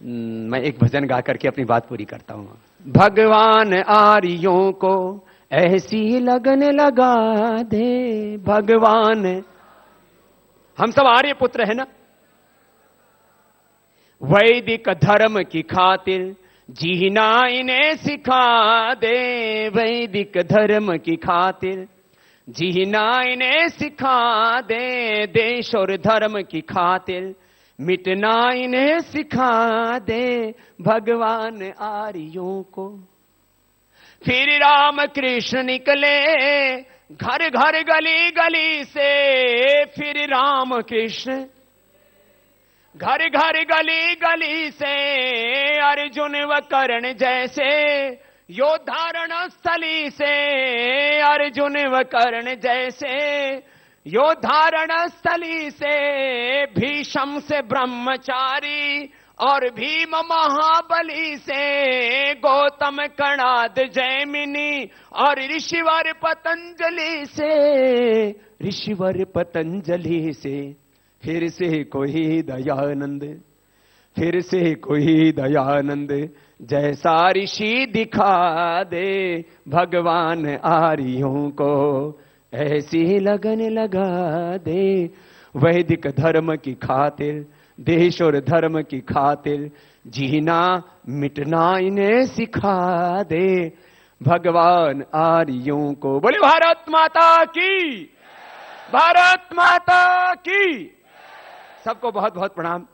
मैं एक भजन गा करके अपनी बात पूरी करता हूं। भगवान आर्यों को ऐसी लगन लगा दे, भगवान, हम सब आर्य पुत्र है ना, वैदिक धर्म की खातिर जीना इन्हें सिखा दे, वैदिक धर्म की खातिर जीना इन्हें सिखा दे, देश और धर्म की खातिर मिटना इन्हें सिखा दे, भगवान आर्यों को। फिर राम कृष्ण निकले घर घर गली गली से, फिर राम कृष्ण घर घर गली गली से, अर्जुन व कर्ण जैसे योद्धारण स्थली से, अर्जुन व कर्ण जैसे योद्धारण स्थली से, भीष्म से ब्रह्मचारी और भीम महाबली से, गौतम कणाद जैमिनी और ऋषिवर पतंजलि से, ऋषिवर पतंजलि से, फिर से कोई दयानंद, फिर से कोई दयानंद जैसा ऋषि दिखा दे, भगवान आर्यों को ऐसी लगन लगा दे, वैदिक धर्म की खातिर, देश और धर्म की खातिर जीना मिटना इन्हें सिखा दे, भगवान आर्यों को। बोले भारत माता की, भारत माता की। सबको बहुत बहुत प्रणाम।